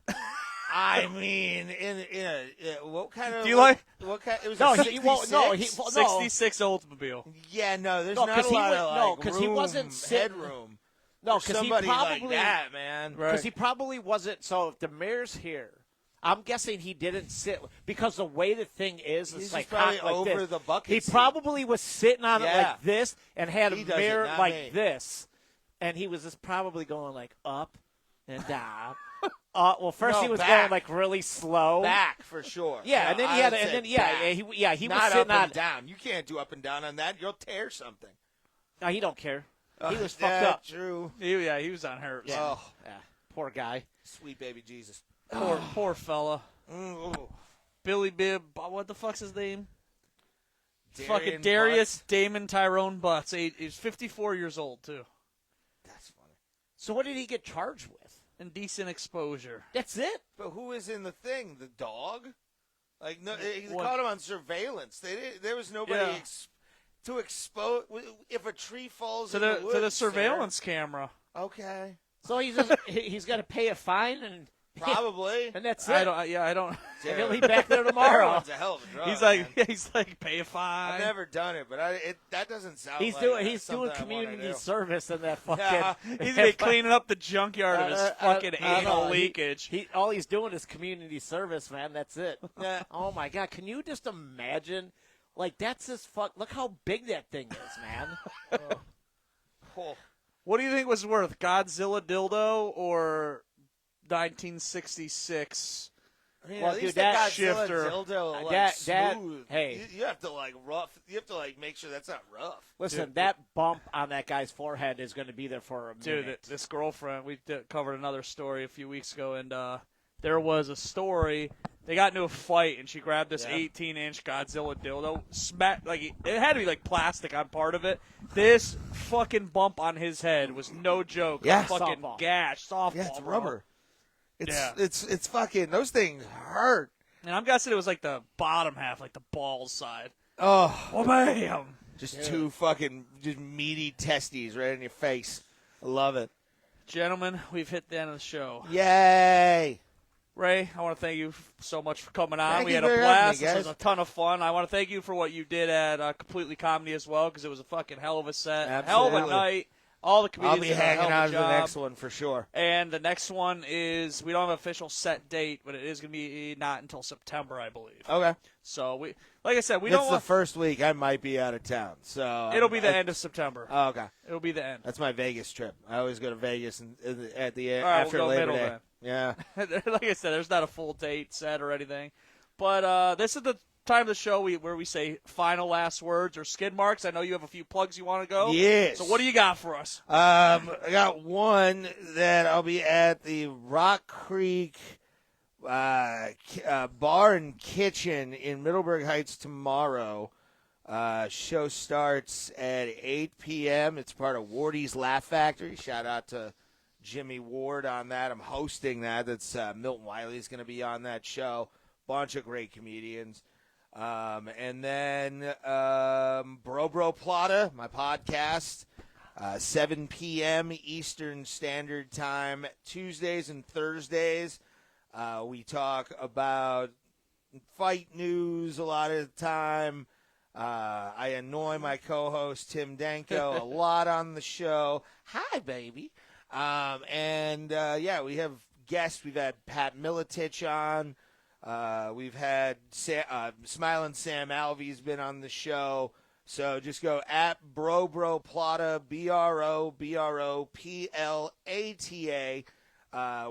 I mean, in a what kind of? Do you like- what kind? It was No, a he won't. No, he 66? no. 66 Oldsmobile. Yeah, no, there's No, not 'cause a he lot was- of no, like 'cause he room, wasn't sitting- headroom. No, for because he somebody probably like that, man. Right. Because he probably wasn't. So if the mayor's here, I'm guessing he didn't sit because the way the thing is, He's it's like just probably cocked like over this. the bucket He seat. probably was sitting on it Yeah. like this and had He a does it, mirror not like me. this, and he was just probably going like up and down. Well, first No, he was back. going like really slow. Back for sure. Yeah, No, and then I he had, would and say then back. he was Not sitting up on. and down. You can't do up and down on that. You'll tear something. No, he don't care. He was Yeah, fucked up. True. He was on hers. Yeah. Oh, Yeah, poor guy. sweet baby Jesus. Poor fella. Ooh. Billy Bibb. What the fuck's his name? Fucking Darian Darius Butts. Damon Tyrone Butts. He's 54 years old too. That's funny. So what did he get charged with? Indecent exposure. That's it. But who is in the thing? The dog? Like no, they What? caught him on surveillance. There was nobody Yeah. to expose. If a tree falls To in the the woods, to the surveillance camera. sir. Okay, So he's he's got to pay a fine and probably. and that's it. I don't. And he'll be back there tomorrow. Heroin's a hell of a drug. He's like man. he's like pay a fine. I've never done it, but that doesn't sound. He's like doing that's something I wanna community do. service in that fucking. Yeah. He's gonna be cleaning up the junkyard of his fucking I anal know. leakage. All he's doing is community service, man. That's it. Yeah. Oh my god, can you just imagine? Like that's his fuck. Look how big that thing is, man. Oh. What do you think was worth, Godzilla dildo or 1966? I mean, Well, at dude, least that the Godzilla shifter- dildo, like, that- smooth. hey. you have to like rough. You have to like make sure that's not rough. Listen, Dude. that bump on that guy's forehead is going to be there for a Dude, minute. this girlfriend, we covered another story a few weeks ago, and there was a story. They got into a fight, and she grabbed this 18-inch Godzilla dildo, smacked like it had to be like plastic on part of it. This fucking bump on his head was no joke. Yeah. A fucking Softball. gash, softball. Yeah, it's bro. rubber. It's Yeah. it's fucking. Those things hurt. And I'm guessing it was like the bottom half, like the balls side. Oh, Oh, bam! just two fucking just meaty testes right in your face. I love it. Gentlemen, we've hit the end of the show. Yay! Ray, I want to thank you so much for coming on. Thank We you had a for having blast. me, This guys. was a ton of fun. I want to thank you for what you did at Completely Comedy as well, because it was a fucking hell of a set. Hell of a Absolutely. night. All the I'll comedians be did a hell hanging of a out to the job. next one for sure. And the next one is, we don't have an official set date, but it is going to be not until September, I believe. Okay. So, like I said, we It's don't the want, first week. I might be out of town, so it'll be the end of September. Oh, okay. It'll be the end. That's my Vegas trip. I always go to Vegas at the All right, after we'll go Labor middle Day. then. Yeah. Like I said, there's not a full date set or anything. But this is the time of the show where we say final last words or skid marks. I know you have a few plugs you want to go. Yes. So what do you got for us? I got one that I'll be at the Rock Creek Bar and Kitchen in Middleburg Heights tomorrow. Show starts at 8 p.m. It's part of Wardy's Laugh Factory. Shout out to Jimmy Ward on that. I'm hosting that. That's Milton Wiley's going to be on that show. Bunch of great comedians. And then Bro Plata, my podcast, 7 p.m. Eastern Standard Time, Tuesdays and Thursdays. We talk about fight news a lot of the time. I annoy my co-host, Tim Danko, a lot on the show. Hi, baby. We have guests. We've had Pat Miletich on. We've had Smiling Sam Alvey's been on the show. So just go at Bro Plata, BROPLATA,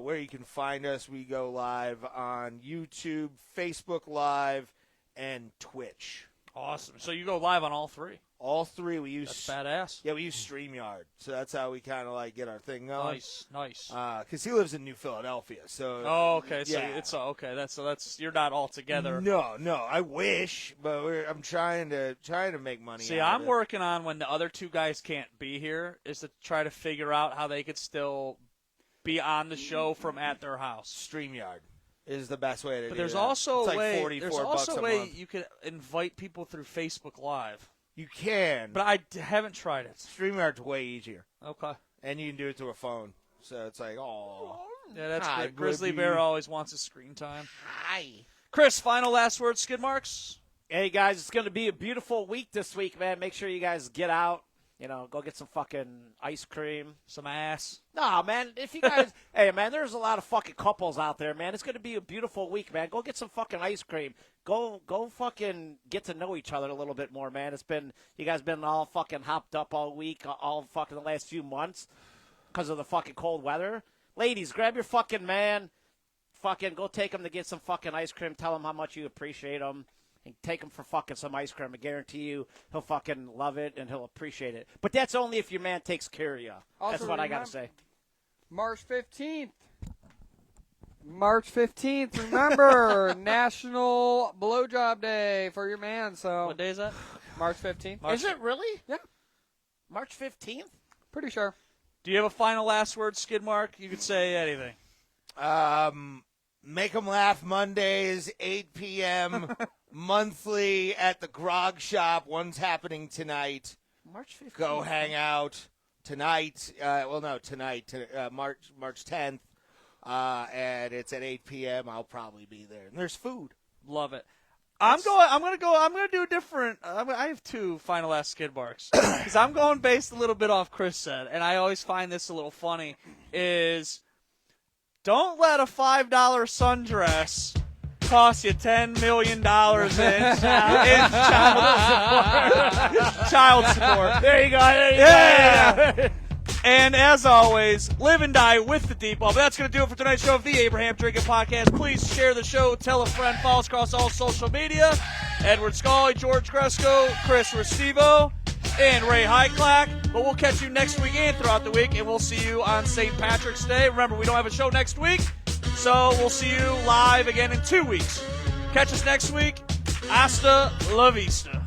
where you can find us. We go live on YouTube, Facebook Live, and Twitch. Awesome. So you go live on all three? All three. We use. That's badass. Yeah, we use StreamYard. So that's how we kind of like get our thing going. Nice. Because he lives in New Philadelphia. So. Oh, okay. So yeah. it's okay. That's you're not all together. No. I wish, but I'm trying to make money. See, I'm working on when the other two guys can't be here is to try to figure out how they could still be on the show from at their house. StreamYard is the best way to do it. But there's also it's a like way. There's $44 also a a way month. you could invite people through Facebook Live. You can, But I haven't tried it. StreamYard's way easier, Okay. and you can do it through a phone. So it's like, oh, Yeah, that's hi, great. Grizzly Woody. Bear always wants his screen time. Hi. Chris, final last word, skid marks? Hey, guys, it's going to be a beautiful week this week, man. Make sure you guys get out. Go get some fucking ice cream. Some ass. No, man, if you guys – hey, man, there's a lot of fucking couples out there, man. It's going to be a beautiful week, man. Go get some fucking ice cream. Go fucking get to know each other a little bit more, man. You guys been all fucking hopped up all week, all fucking the last few months because of the fucking cold weather. Ladies, grab your fucking man. Fucking go take him to get some fucking ice cream. Tell him how much you appreciate him. And take him for fucking some ice cream. I guarantee you he'll fucking love it and he'll appreciate it. But that's only if your man takes care of you. Also, That's what I got to say. March 15th. Remember, National Blowjob Day for your man. So What day is that? March 15th. Is it really? Yeah. March 15th? Pretty sure. Do you have a final last word, skid mark? You could say anything. Make 'em Laugh Mondays, 8 p.m. monthly at the Grog Shop. One's happening tonight. March 15th. Go hang out tonight. Tonight, March 10th, and it's at 8 p.m. I'll probably be there. And there's food. Love it. I'm gonna do a different. I have two final last skid marks because I'm going based a little bit off Chris said, and I always find this a little funny. Is don't let a $5 sundress cost you $10 million in child support. There you go. Yeah. And as always, live and die with the deep ball. But that's going to do it for tonight's show of the Abraham Drinking Podcast. Please share the show, tell a friend, follow us across all social media. Edward Scully, George Gresco, Chris Restivo, and Ray Hyclak. But we'll catch you next week and throughout the week, and we'll see you on St. Patrick's Day. Remember, we don't have a show next week, so we'll see you live again in 2 weeks. Catch us next week. Hasta la vista.